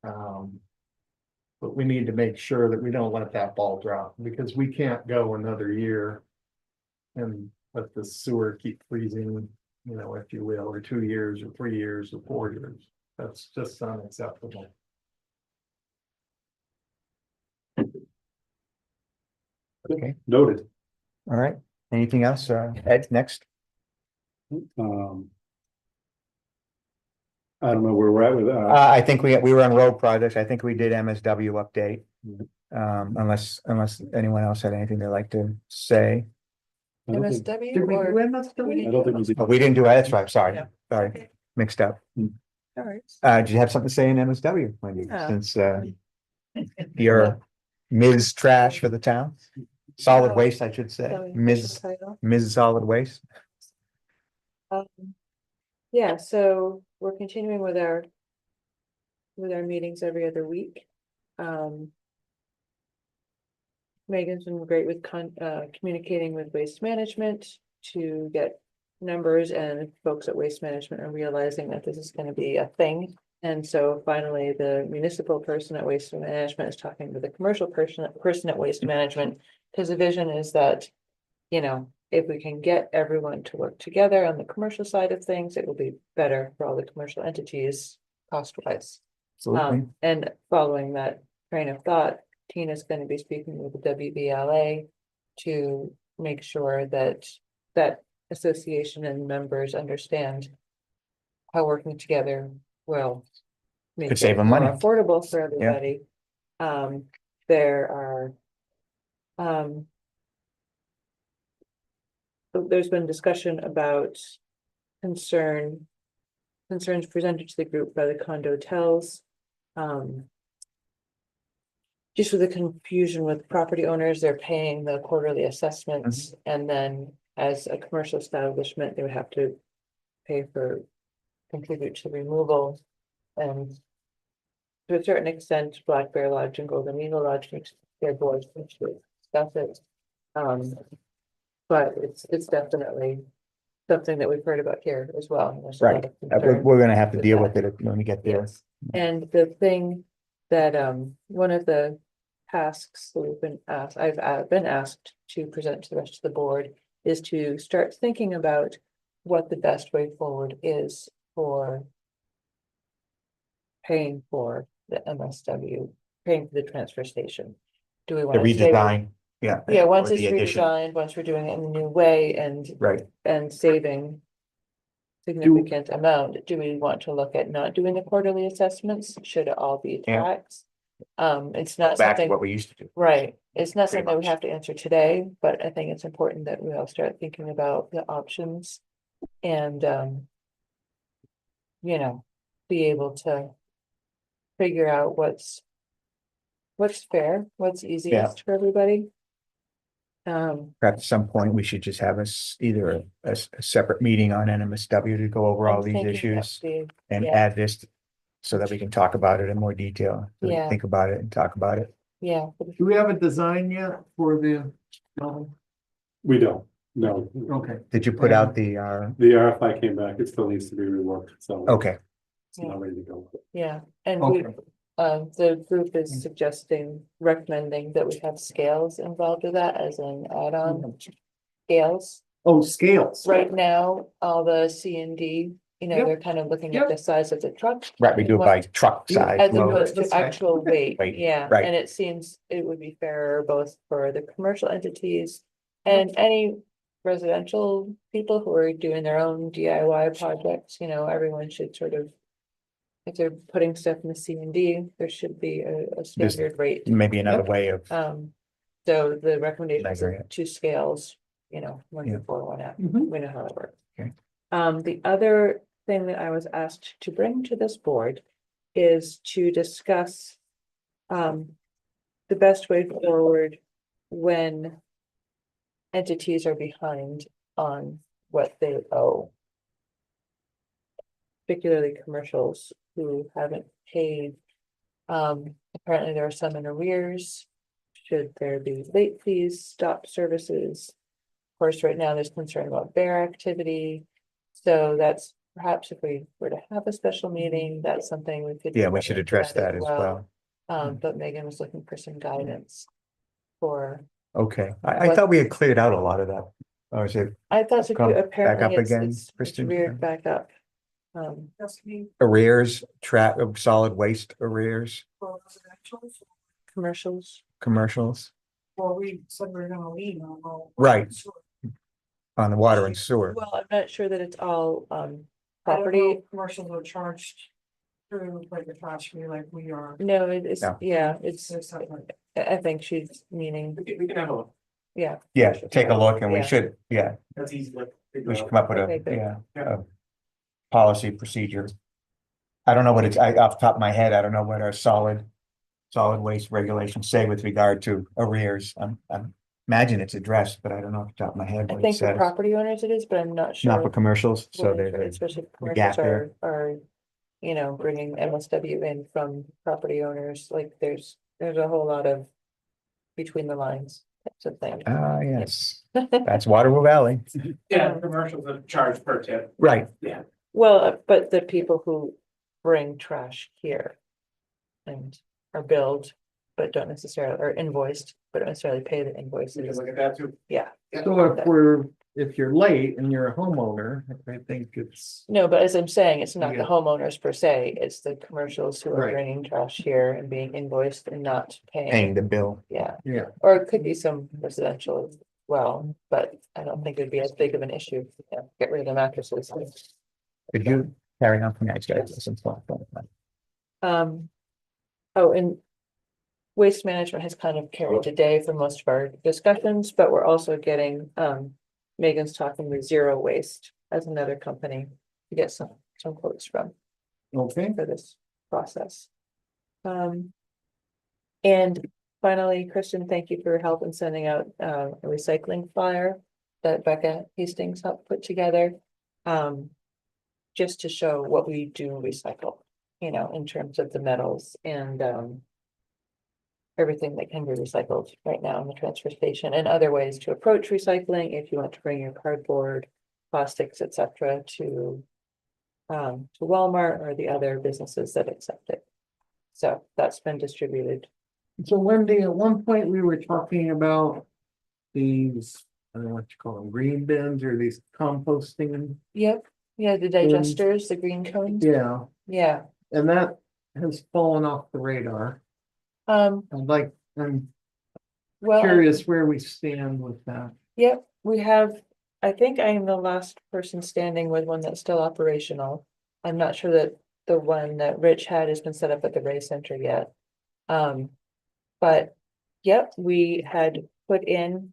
But we need to make sure that we don't let that ball drop because we can't go another year and let the sewer keep freezing, if you will, or 2 years or 3 years or 4 years. That's just unacceptable. Okay, Noted. all right. Anything else? Ed, next? I don't know where we're at with, I think we were on road projects. I think we did MSW update. Unless anyone else had anything they'd like to say. I don't think, MSW Did we do or? MSW? I don't think we did. Oh, we didn't do, that's right, sorry, Yeah. sorry, mixed up. All right. Did you have something to say in MSW, Wendy, No. since you're Ms. Trash for the town? Solid No. waste, I should say, Sorry, Ms. title. Ms. Solid Waste. Um, yeah, so we're continuing with our meetings every other week. Megan's been great with communicating with Waste Management to get numbers, and folks at Waste Management are realizing that this is gonna be a thing. And so finally, the municipal person at Waste Management is talking to the commercial person at Waste Management. Because the vision is that, you know, if we can get everyone to work together on the commercial side of things, it will be better for all the commercial entities cost wise. Absolutely. And following that train of thought, Tina's gonna be speaking with the WBLA to make sure that that association and members understand how working together will make Could save it them more money. affordable for everybody. There are there's been discussion about concerns presented to the group by the condo hotels. Just with the confusion with property owners, they're paying the quarterly assessments, and then as a commercial establishment, they would have to pay for, contribute to removal. And to a certain extent, Black Bear Lodge and Golden Eagle Lodge makes their boards, which we discuss it. But it's definitely something that we've heard about here as well. There's a lot Right, of concern we're gonna have to with deal that. with it when we get there. Yes. And the thing that, one of the tasks that we've been asked, I've been asked to present to the rest of the board is to start thinking about what the best way forward is for paying for the MSW, paying for the transfer station. Do we The want to stay with? redesign, yeah. Yeah, once or it's the addition. redesigned, once we're doing it in a new way Right, and saving significant amount, do we want to look at not doing the quarterly assessments? Should it all be Yeah. taxed? It's not back to something, what we used to do. right, it's not Pretty something we much. have to answer today, but I think it's important that we all start thinking about the options. And, you know, be able to figure out what's fair, what's easiest for everybody. Perhaps at some point, we should just have either a separate meeting on NMSW to go over all I'm these thinking that issues and yeah. add this. So that we can talk about it in more detail, so we can Yeah. think about it and talk about it. Yeah, Do we have a design yet for the? building? we don't, no. Okay, Did you put out the, The RFI came back, it still needs to be reworked, so. okay, It's not ready to go. yeah, and we, okay. the group is recommending that we have scales involved with that as an add-on. Scales, Oh, scales. right now, all the C and D, you know, Yep. they're kind of looking at Yep. the size of the truck. right, we do it by truck Yeah, size. As load. opposed to That's fine. actual weight, Weight, yeah, right. and it seems it would be fairer both for the commercial entities. And any residential people who are doing their own DIY projects, you know, everyone should sort of. If they're putting stuff in the C and D, there should be a standard rate. Maybe another way of, So the recommendation is Measure it. 2 scales, you know, one Yeah. before, one after, Mhm. we know how it works. Okay. The other thing that I was asked to bring to this board is to discuss the best way forward when entities are behind on what they owe. Particularly commercials who haven't paid. Apparently there are some in arrears. Should there be late fees, stop services? Of course, right now there's concern about bear activity. So that's perhaps if we were to have a special meeting, that's something we could. yeah, we should address that as well. But Megan was looking for some guidance for, Okay, I thought we had cleared out a lot of that. Or is it I thought so Come too, back apparently up again, it's Kristen? reared back up. arrears, of solid waste arrears, Commercials. commercials Well, we said we were gonna leave on all. Right. on the water and sewer? Well, I'm not sure that it's all I don't know property. if commercials are charged through like a trash me like we are. No, it's, No. yeah, it's, There's something. I think she's meaning, We can have a, yeah. Yeah, take a look and we Yeah. should, yeah, that's easy. we should come up with Okay, a, good. yeah, a policy procedure. I don't know what it's, off the top of my head, I don't know what our solid waste regulations say with regard to arrears. I'm imagine it's addressed, but I don't know off the top of my head I what it think for says. property owners it is, but I'm not sure. Not for commercials, so what it is, there's Especially if a gap commercials there. are, you know, bringing MSW in from property owners, like there's a whole lot of between the lines types of thing. Ah, yes, that's Waterville Valley. Yeah, commercials are charged per tip. Right, Well, but the people who bring trash here and are billed, but don't necessarily, or invoiced, but don't necessarily pay the We can invoices. look at that too. Yeah, So if you're late and you're a homeowner, I think it's, no, but as I'm saying, it's not the Yeah. homeowners per se, it's the commercials who are Right. bringing trash here and being invoiced and not paying paying. the bill. Yeah, yeah. or it could be some residential as well, but I don't think it'd be as big of an issue. Yeah, get rid of the mattresses. Could you carry on from next guy? Some thought on that. Oh, and waste management has kind of carried the day for most of our discussions, but we're also getting, Megan's talking with Zero Waste as another company to get some quotes from Okay, for this process. And finally, Kristen, thank you for your help in sending out, a recycling flyer that Becca Hastings helped put together. Just to show what we do recycle, you know, in terms of the metals and, everything that can be recycled right now in the transfer station and other ways to approach recycling if you want to bring your cardboard, plastics, etc. to Walmart or the other businesses that accept it. So that's been distributed. so Wendy, at one point we were talking about these, I don't know what you call them, green bins or these composting. Yep, yeah, the digesters, the green cones, Yeah, yeah. and that has fallen off the radar. I'm Well, curious where we stand with that. yep, we have, I think I am the last person standing with one that's still operational. I'm not sure that the one that Rich had has been set up at the Ray Center yet. But, yep, we had put in.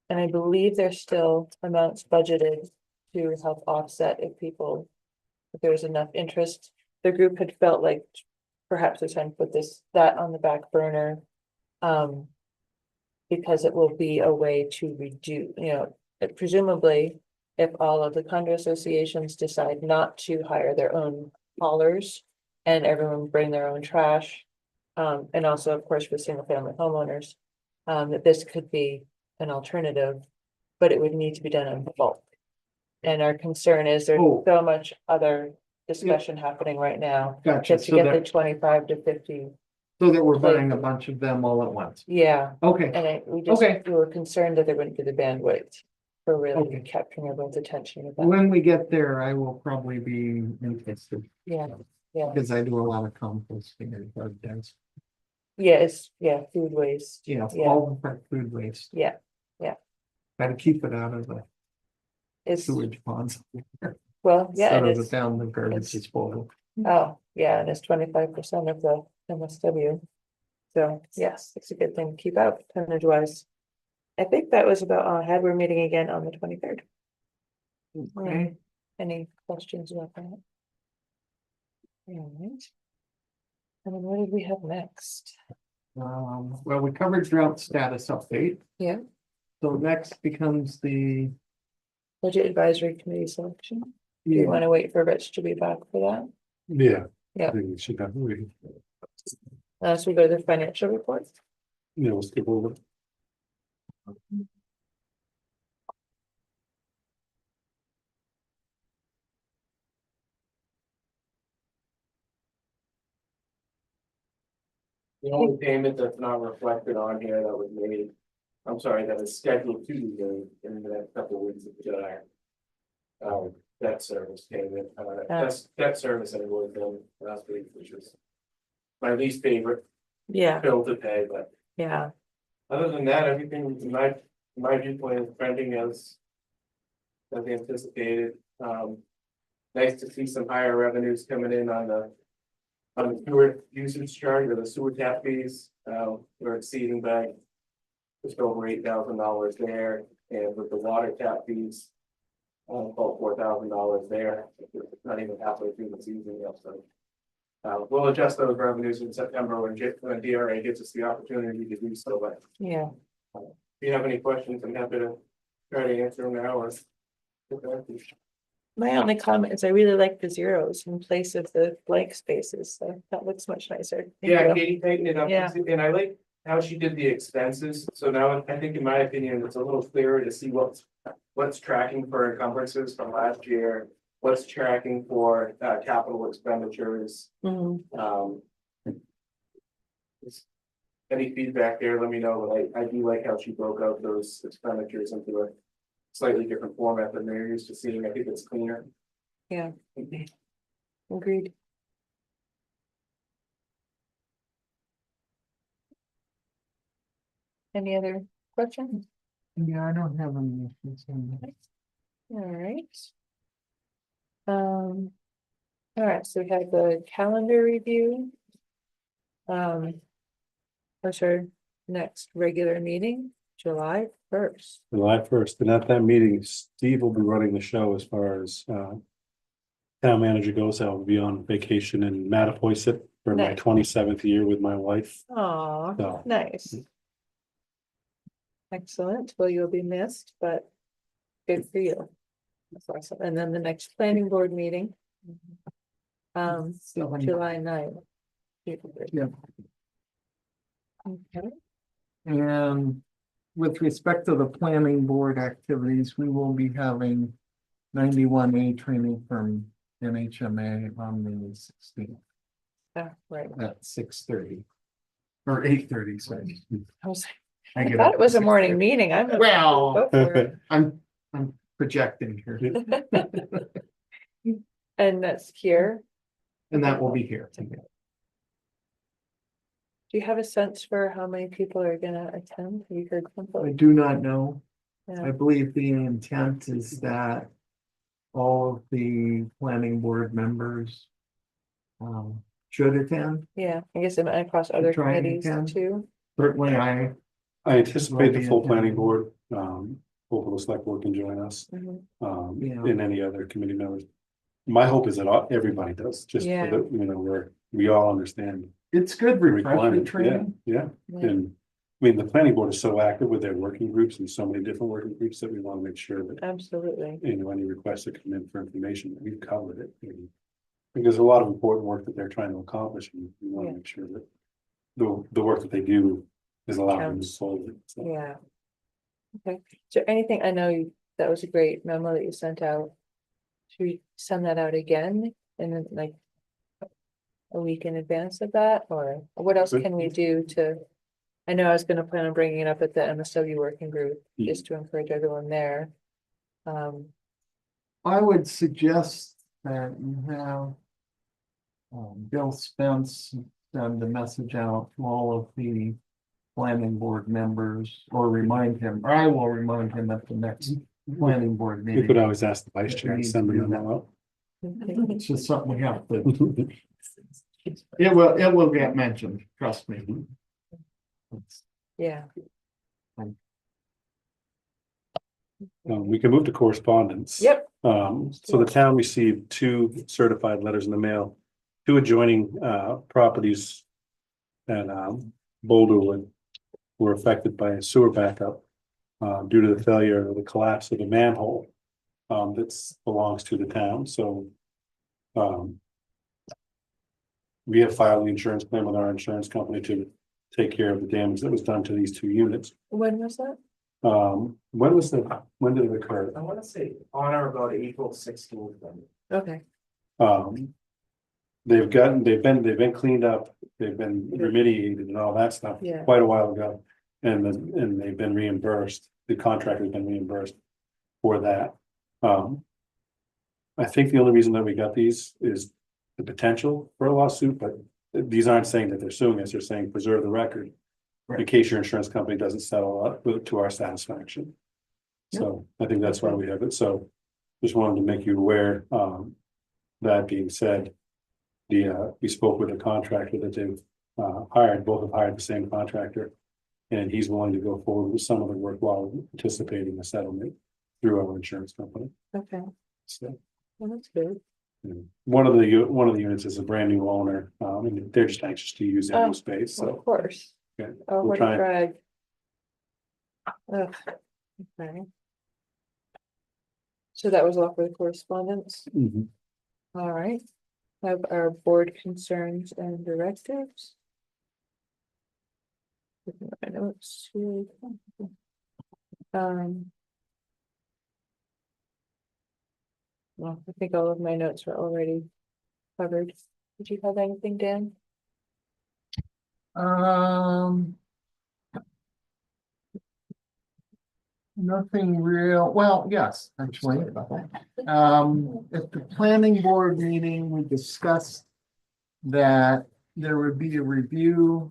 And I believe there's still amounts budgeted to help offset if there's enough interest. The group had felt like perhaps it's time to put that on the back burner. Because it will be a way to reduce, you know, presumably, if all of the condo associations decide not to hire their own haulers and everyone bring their own trash, and also, of course, for single family homeowners, that this could be an alternative, but it would need to be done in bulk. And our concern is there's Oh. so much other discussion happening right now, Gotcha, just to so get the that, 25 to 50, so that we're buying a bunch of them all at once. yeah. Okay, And we Okay. were concerned that there wouldn't be the bandwidth for really Okay. capturing everyone's attention. About, when we get there, I will probably be interested, yeah, yeah, because I do a lot of composting and garden dens. food waste. Yeah, Yeah. all the food waste. Yeah, Gotta keep it out of the it's, sewage ponds. well, yeah, Instead it of the is. down the garbage it's- disposal. Oh, yeah, and it's 25% of the MSW. So, yes, it's a good thing to keep out tonnage wise. I think that was about all I had. We're meeting again on the 23rd. Okay, Any questions about that? All right. And then what did we have next? well, we covered drought status update. Yeah. So next becomes the. Budget Advisory Committee selection. Do you want to wait for Rich to be back for that? Yeah. Yeah. I think we should have, So we go to the financial reports. we'll skip over. The only payment that's not reflected on here that was made, I'm sorry, that is scheduled to be made in the next couple of weeks of July. Debt service payment, debt service I was done last week, which was my least favorite Yeah, bill to pay, but yeah, other than that, everything in my viewpoint is trending as anticipated. Nice to see some higher revenues coming in on the On the sewer usage charge or the sewer tap fees, we're exceeding by just over $8,000 there, and with the water tap fees. About $4,000 there, not even halfway through the season yet, so. We'll adjust those revenues in September when DRA gives us the opportunity to do so, but Yeah, if you have any questions, I'm happy to try to answer them now or. my only comment is I really like the zeros in place of the blank spaces, so that looks much nicer. Thank Yeah, you. Katie tightened it up, Yeah. and I like how she did the expenses, so now I think in my opinion, it's a little clearer to see what's tracking for encumbrances from last year, what's tracking for capital expenditures. Mhm. Any feedback there, let me know, but I do like how she broke out those expenditures into a slightly different format than they're used to seeing. I think it's cleaner. Yeah. Agreed. Any other questions? Yeah, I don't have any issues. All right. All right, so we have the calendar review. What's our next regular meeting? July 1st. July 1st, and at that meeting, Steve will be running the show as far as town manager goes. I'll be on vacation in Mattapoisett for my Nice. 27th year with my wife. Aw, So. nice. Excellent. Well, you'll be missed, but good for you. That's awesome. And then the next planning board meeting. July 9th. Yeah. Okay. And with respect to the planning board activities, we will be having 91A training from NHMA on the 16th Ah, right. at 6:30. Or 8:30, sorry. I get thought up it was at a morning 6:30. meeting. I'm. Well, Go for it. I'm projecting here, And that's here. and that will be here. Do you have a sense for how many people are gonna attend? Have you heard I something? do not know. Yeah. I believe the intent is that all of the planning board members should attend. Yeah, I guess it might across other try and committees attend. too. Certainly, I anticipate the full planning board, hopefully the select board can join us, Mhm. Yeah. and any other committee members. My hope is that everybody does, just so Yeah. that, where we all understand. it's good the refreshment requirement. training. Yeah, Yeah. and I mean, the planning board is so active with their working groups and so many different working groups that we want to make sure that, Absolutely. any requests that come in for information, that we've covered it. And because a lot of important work that they're trying to accomplish, and we want Yeah. to make sure that the work that they do is allowed to move Counts. forward. So. Yeah. Okay, so anything, I know that was a great memo that you sent out. Should we send that out again and then like a week in advance of that, or what else can we do to? I know I was gonna plan on bringing it up at the MSW working group, just to encourage everyone there. I would suggest that you have Bill Spence send a message out to all of the planning board members, or remind him, or I will remind him at the next planning board You could meeting. always ask the vice chair to send them out. It's just something we have to, it will get mentioned, trust me. Yeah, We can move to correspondence. yep, So the town received 2 certified letters in the mail, 2 adjoining properties. And Boulderwood were affected by a sewer backup due to the failure or the collapse of the manhole that belongs to the town, so. We have filed the insurance claim with our insurance company to take care of the damage that was done to these 2 units. when was that? When did it occur? I want to say on or about April 16th. Okay, They've been cleaned up, they've been remediated and all that stuff Yeah. quite a while ago. And they've been reimbursed, the contractor's been reimbursed for that. I think the only reason that we got these is the potential for a lawsuit, but these aren't saying that they're suing us, they're saying preserve the record. In case your insurance company doesn't settle up to our satisfaction. So I think that's why we have it, so just wanted to make you aware, that being said. we spoke with a contractor that they've hired, both have hired the same contractor. And he's willing to go forward with some of the work while anticipating a settlement through our insurance company. Okay, So, well, that's good. one of the units is a brand new owner, and they're just anxious to use that Oh, new space, Well, so. of course. Yeah, Oh, we're what a trying- drag. Ugh, okay. So that was all for the correspondence, Mhm. all right. Have our board concerns and directives. Looking at my notes here. Well, I think all of my notes were already covered. Did you have anything, Dan? Nothing real, well, yes, actually. At the planning board meeting, we discussed that there would be a review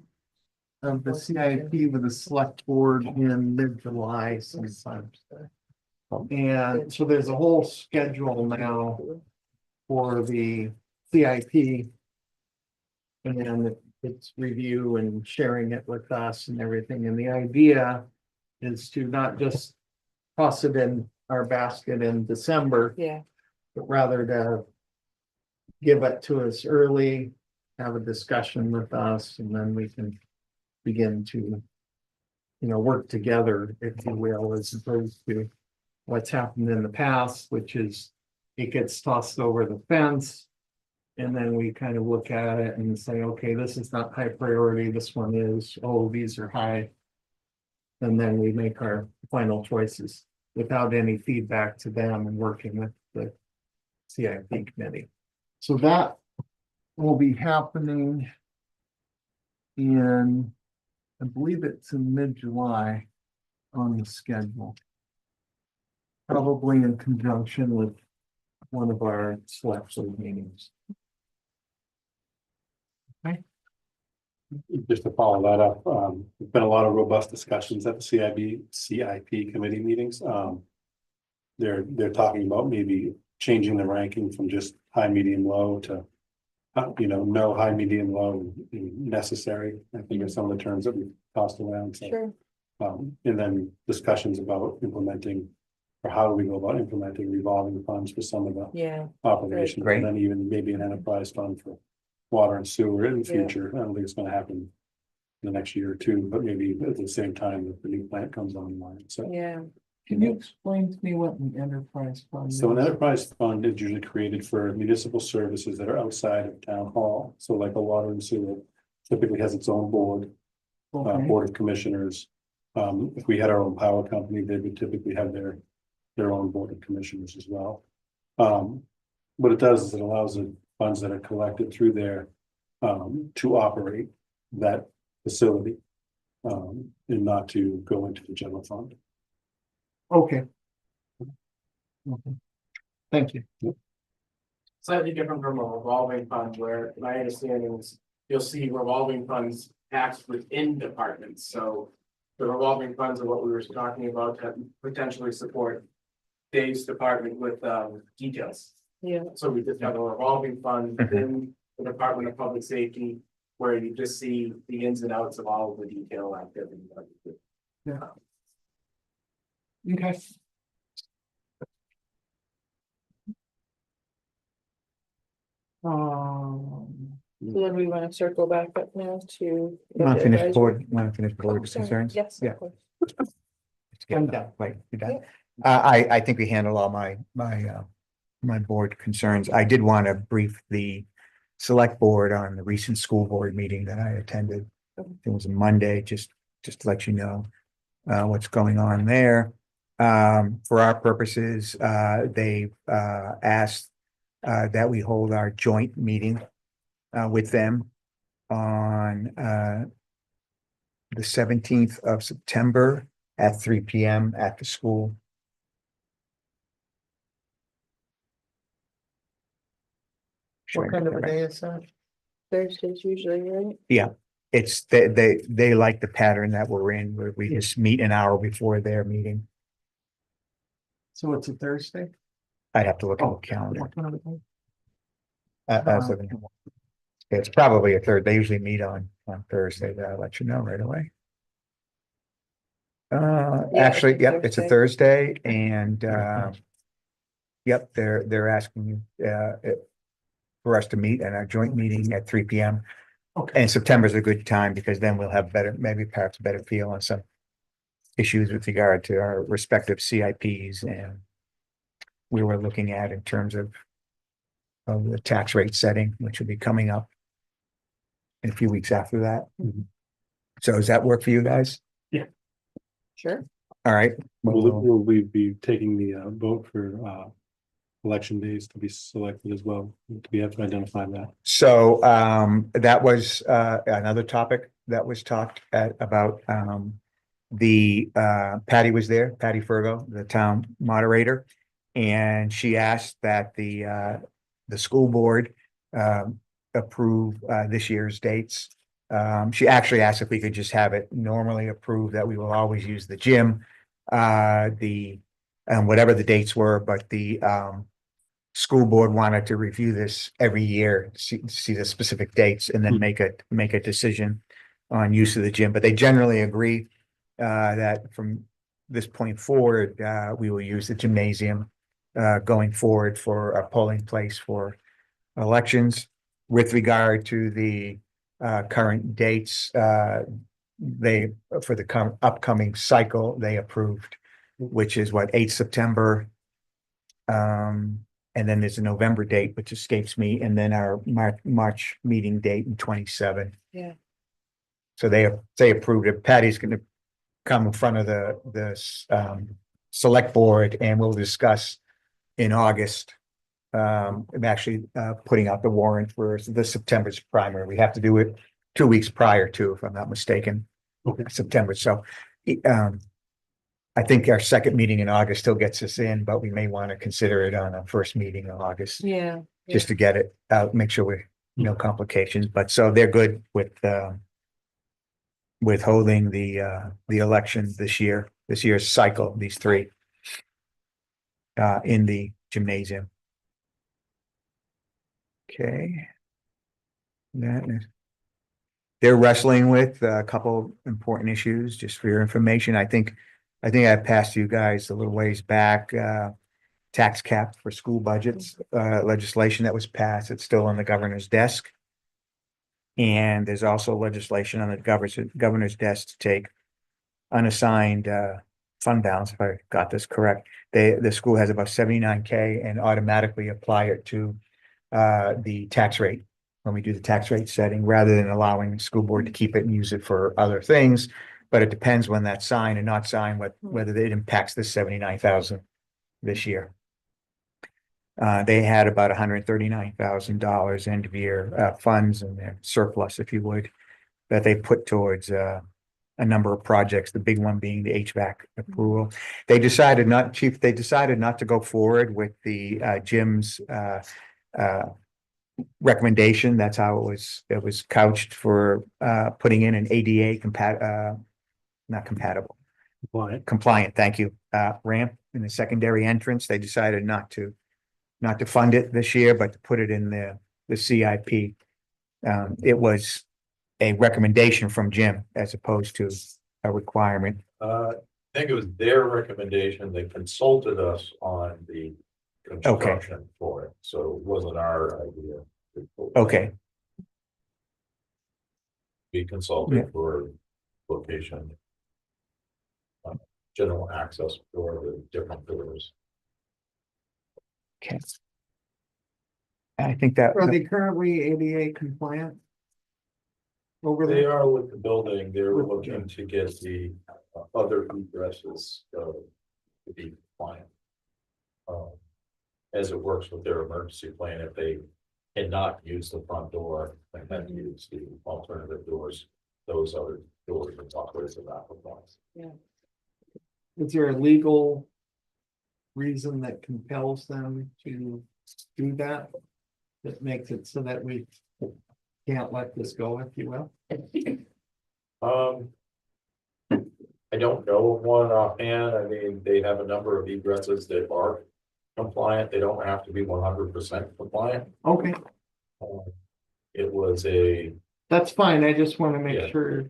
of the CIP with the select board in mid-July sometime. And so there's a whole schedule now for the CIP. And it's review and sharing it with us and everything, and the idea is to not just toss it in our basket in December, Yeah, but rather to give it to us early, have a discussion with us, and then we can begin to, work together, if you will, as opposed to what's happened in the past, which is it gets tossed over the fence. And then we kind of look at it and say, okay, this is not high priority, this one is, oh, these are high. And then we make our final choices without any feedback to them and working with the CIP committee. So that will be happening in, I believe it's in mid-July on the schedule. Probably in conjunction with one of our select board meetings. Just to follow that up, there's been a lot of robust discussions at the CIP committee meetings. They're talking about maybe changing the ranking from just high, medium, low to, no high, medium, low necessary. I think are some of the terms that we've tossed around. So, sure. and then discussions about implementing, or how do we go about implementing revolving funds for some of the Yeah, operations, Great. and then even maybe an enterprise fund for water and sewer in the Yeah. future. I don't think it's gonna happen in the next year or two, but maybe at the same time that the new plant comes online. So, yeah. Can you explain to me what an enterprise fund is? so an enterprise fund is usually created for municipal services that are outside of town hall. So like a water and sewer typically has its own board, Okay. board of commissioners. If we had our own power company, they would typically have their own board of commissioners as well. What it does is it allows the funds that are collected through there to operate that facility and not to go into the general fund. Okay. Okay. Thank you. Slightly different from a revolving fund where my understanding is you'll see revolving funds taxed within departments, so. The revolving funds are what we were talking about to potentially support Dave's department with details. Yeah, So we just have a revolving fund within the Department of Public Safety where you just see the ins and outs of all of the detail activity. Okay. so then we want to circle back up now to. Want to finish advisory. board Oh, sorry. concerns? Yes, Yeah. of course. Let's get I'm that. done. Wait, you done? I think we handled all my board concerns. I did want to brief the select board on the recent school board meeting that I attended. It was a Monday, just to let you know what's going on there. For our purposes, they asked that we hold our joint meeting with them on the 17th of September at 3 p.m. at the school. What kind of a day is that? Thursdays usually, right? It's they like the pattern that we're in, where we just meet an hour before their meeting. So it's a Thursday? I'd have to look at Oh, the calendar. what kind of a day? As of now. It's probably a third, they usually meet on Thursday, but I'll let you know right away. Yeah, Actually, it's a yep, it's a Thursday and, yep, they're asking, for us to meet at our joint meeting at 3 p.m. Okay. And September's a good time because then we'll have better, maybe perhaps a better feel on some issues with regard to our respective CIPs and we were looking at in terms of the tax rate setting, which will be coming up in a few weeks after that. So does that work for you guys? Sure. All right. Will we be taking the vote for election days to be selected as well? Do we have to identify that? So that was another topic that was talked about. Patty was there, Patty Fergo, the town moderator. And she asked that the school board approve this year's dates. She actually asked if we could just have it normally approved that we will always use the gym. Whatever the dates were, but the school board wanted to review this every year, see the specific dates and then make a decision on use of the gym. But they generally agree that from this point forward, we will use the gymnasium going forward for a polling place for elections. With regard to the current dates, for the upcoming cycle, they approved, which is what, 8 September. And then there's a November date, which escapes me, and then our March meeting date in 27. Yeah. So they approved it. Patty's gonna come in front of the select board and we'll discuss in August. I'm actually putting out the warrant for the September's primary. We have to do it 2 weeks prior to, if I'm not mistaken. Okay. September. So I think our second meeting in August still gets us in, but we may want to consider it on our first meeting in August, Yeah. just to get it out, make sure we're no complications. But so they're good with holding the election this year's cycle, these three in the gymnasium. Okay. They're wrestling with a couple important issues, just for your information. I think I passed you guys a little ways back, tax cap for school budgets, legislation that was passed. It's still on the governor's desk. And there's also legislation on the governor's desk to take unassigned fund balance, if I got this correct. The school has about 79K and automatically apply it to the tax rate when we do the tax rate setting, rather than allowing the school board to keep it and use it for other things. But it depends when that's signed and not signed, whether it impacts the 79,000 this year. They had about $139,000 end of year funds in their surplus, if you would, that they put towards a number of projects, the big one being the HVAC approval. They decided not to go forward with the gym's recommendation. That's how it was couched for putting in an ADA compliant, thank you, ramp in the secondary entrance. They decided not to fund it this year, but to put it in the CIP. It was a recommendation from Jim as opposed to a requirement. I think it was their recommendation. They consulted us on the construction for it, so it wasn't our idea. Okay, We consulted for location, general access for the different doors. okay. I think that, Are they currently ADA compliant? Over They there? are with the building, they're looking to get the other egresses to be compliant. As it works with their emergency plan, if they cannot use the front door, they have to use the alternative doors, those other doors and walkways of that compliance. Is there a legal reason that compels them to do that? That makes it so that we can't let this go, if you will? I don't know of one offhand. I mean, they have a number of egresses that are compliant. They don't have to be 100% compliant. Okay, it was a, That's fine. I just want to Yeah. make sure,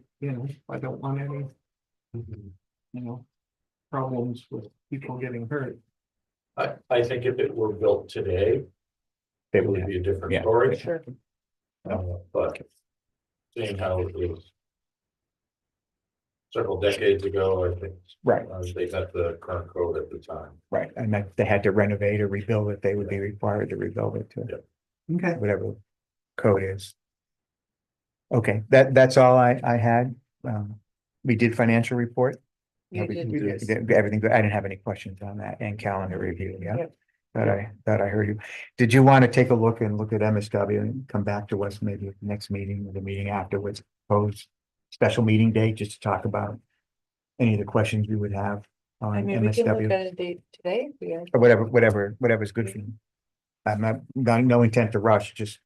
I don't want any, problems with people getting hurt. I think if it were built today, it would be a different Yeah. story. Sure. But seeing how it was several decades ago, I think. Right. They met the current code at the time. Right, and that they had to renovate or rebuild it, they would be required to rebuild it to Okay. whatever code is. Okay, that's all I had. We did financial report. You Everything did. good. Everything good. I didn't have any questions on that, and calendar review, yeah. Yep. That I heard you. Did you want to take a look at MSW and come back to us maybe at the next meeting or the meeting afterwards? Propose special meeting date just to talk about any of the questions we would have on I mean, we can look MSW at a date today. if we are. or whatever's good for you. I'm not, no intent to rush, just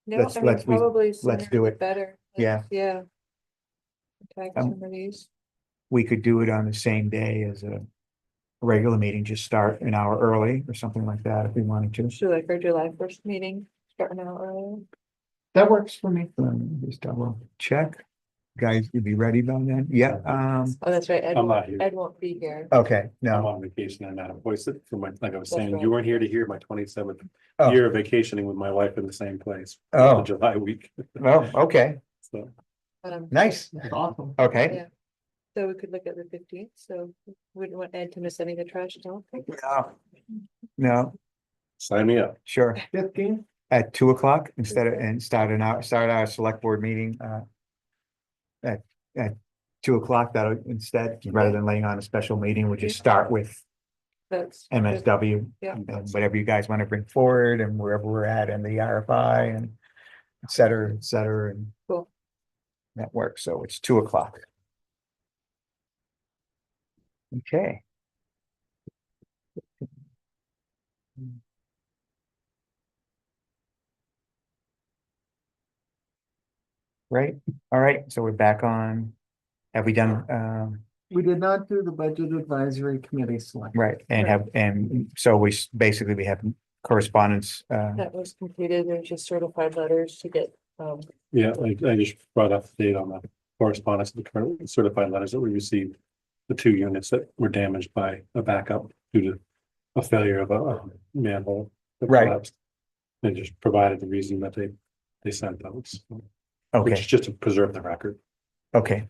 No, let's- I mean, let's- probably sooner do the it. better. Yeah. Yeah. Attack Um, some of these. we could do it on the same day as a regular meeting, just start an hour early or something like that if we wanted to. So like our July 1st meeting, starting out early. That works for me. Just double check. Guys, you'd be ready by then? Yeah, Oh, that's right. I'm not here. Ed won't be here. okay, I'm no. on vacation and out of voice for my, like I was That's saying, right. you weren't here to hear my 27th Oh. year of vacationing with my wife in the same place. Oh. The July week. Oh, okay, So, nice. That's awesome. Okay. Yeah. So we could look at the 15th, so wouldn't want Ed to miss any of the trash talk. No, sign me up. sure. 15? At 2 o'clock instead of, and start our select board meeting, at 2 o'clock, that instead, rather than laying on a special meeting, we'll just start with That's. MSW. Yeah. And whatever you guys want to bring forward and wherever we're at and the RFI and et cetera, and. Cool. That works, so it's 2 o'clock. Okay. Right, all right, so we're back on. Have we done, We did not do the budget advisory committee select. right, and so basically we have correspondence, That was completed. There's just certified letters to get, Yeah, I just brought up the date on the correspondence, the current certified letters that we received. The 2 units that were damaged by a backup due to a failure of a manhole. that Right. collapsed. They just provided the reason that they sent those, which okay, is just to preserve the record. okay.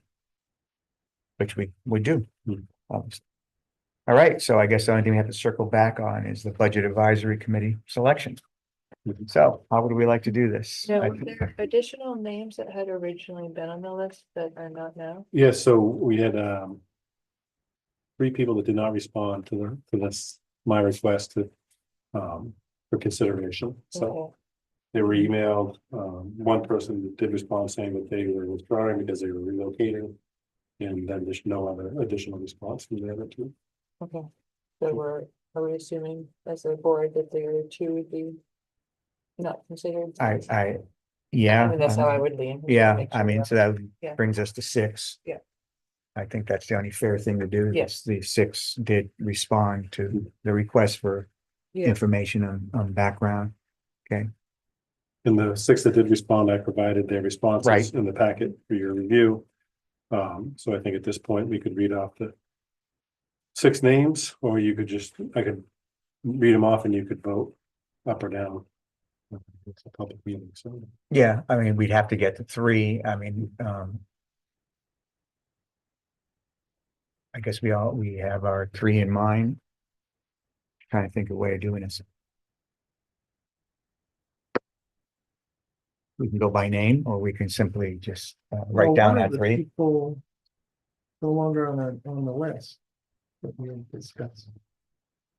Which we would do. Hmm. Obviously. All right, so I guess the only thing we have to circle back on is the budget advisory committee selection. Mhm. So how would we like to do this? now, I were there additional names that had originally been on the list that are not now? Yeah, so we had 3 people that did not respond to this, my request to for consideration, so. Okay. They were emailed, one person did respond saying that they were withdrawing because they were relocating. And then there's no other additional response from the other 2. Okay, so are we assuming as a board that there are 2 would be not considered? Yeah. I mean, that's how I would lean. Yeah, Make I sure mean, we're- so that Yeah. brings us to 6. Yeah. I think that's the only fair thing to do. Yes. The 6 did respond to the request for Yeah. information on background. And the 6 that did respond, I provided their responses Right. in the packet for your review. So I think at this point, we could read off the 6 names, or you could I could read them off and you could vote up or down. It's a public meeting, so. Yeah, I mean, we'd have to get to 3. I mean, I guess we have our 3 in mind. Trying to think of a way of doing this. We can go by name, or we can simply just write Well, down one that of the 3. people no longer on the list that we discussed.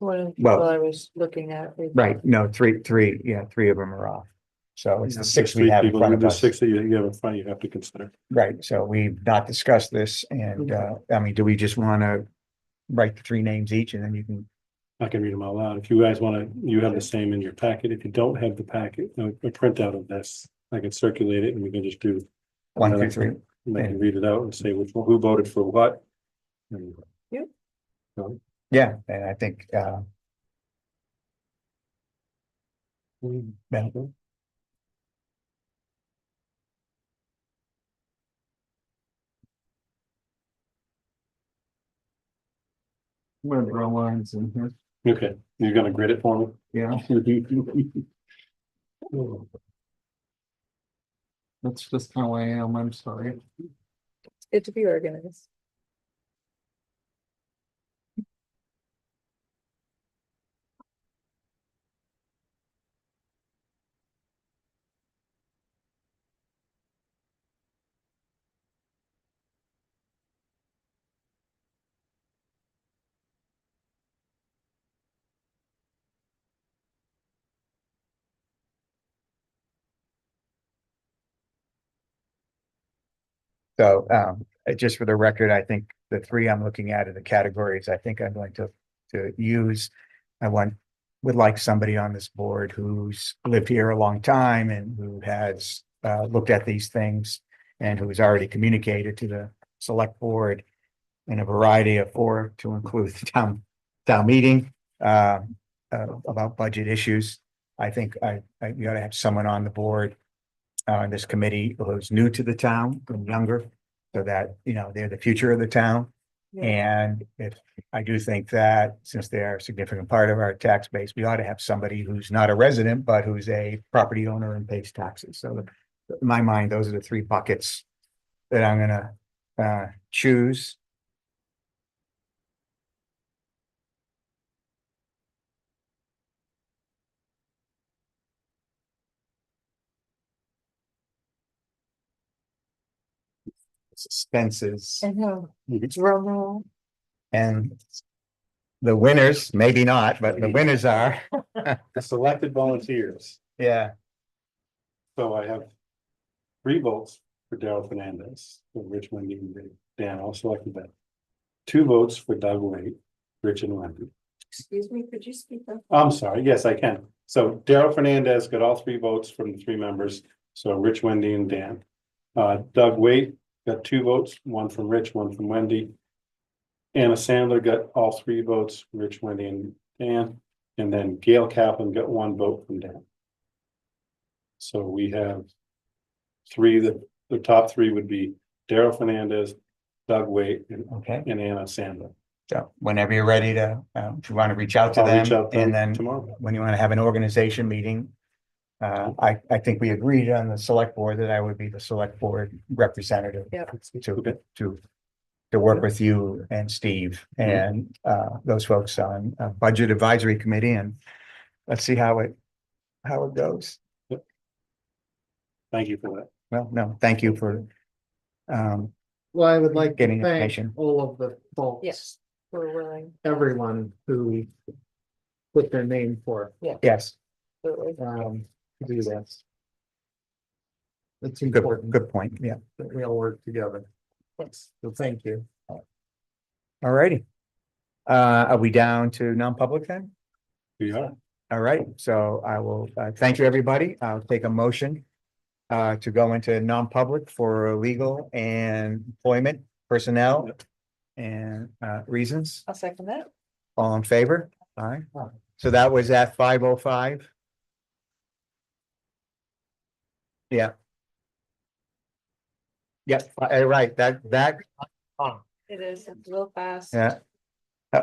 One of the Well- people I was looking at. Right, no, 3, yeah, 3 of them are off. So it's the 6 we There's 3 have in people, front of there's us. 6 that you have in front, you have to consider. Right, so we've not discussed this and, I mean, do we just wanna write the 3 names each and then you can, I can read them out loud. If you guys you have the same in your packet. If you don't have the packet, a printout of this, I can circulate it and we can just do. 1 through 3? And I can read it out and say who voted for what. And- Yep. So, Yeah, and I think, I'm gonna draw lines in here, Okay, you're gonna grid it for me? yeah, that's just how I am, I'm sorry. It's good to be organized. So, just for the record, I think the three I'm looking at are the categories I think I'm going to use. Would like somebody on this board who's lived here a long time and who has, looked at these things and who's already communicated to the select board in a variety of form to include the town meeting, about budget issues. I think we ought to have someone on the board, in this committee who's new to the town and younger, so that, you know, they're the future of the town. Yeah. And if, I do think that since they are a significant part of our tax base, we ought to have somebody who's not a resident, but who's a property owner and pays taxes. So in my mind, those are the three buckets that I'm gonna choose. Suspenses. I know, Mhm. drum roll. And the winners, maybe not, but the winners are, The selected volunteers. yeah, So I have 3 votes for Daryl Fernandez, for Rich, Wendy, and Dan, all selected that. 2 votes for Doug Wade, Rich and Wendy. Excuse me, could you speak up? I'm sorry, yes, I can. So Daryl Fernandez got all 3 votes from the 3 members, so Rich, Wendy, and Dan. Doug Wade got 2 votes, 1 from Rich, 1 from Wendy. Anna Sandler got all 3 votes, Rich, Wendy, and Dan, and then Gail Kaplan got 1 vote from Dan. So we have 3, the top 3 would be Daryl Fernandez, Doug Wade, okay. and Anna Sandler. So whenever you're ready to, if you want to reach out to I'll reach them, out to them and then tomorrow. when you want to have an organization meeting. I think we agreed on the select board that I would be the select board representative. Yep. To work with you and Steve and, those folks on Budget Advisory Committee, and let's see how it goes. Thank you for that. Well, no, thank you for, Well, I would like to Getting thank information. all of the folks. Yes. We're willing. Everyone who put their name for, yes, Absolutely. to do this. It's good, important good point, yeah. that we all work together, Yes. so thank you. All righty. Are we down to non-public then? We are. All right, so I will, thank you, everybody. I'll take a motion to go into non-public for legal and employment, personnel and reasons. I'll second that. All in favor? All right. So that was at 5:05. Yeah. Yep, right, that, It is, it's real fast. yeah,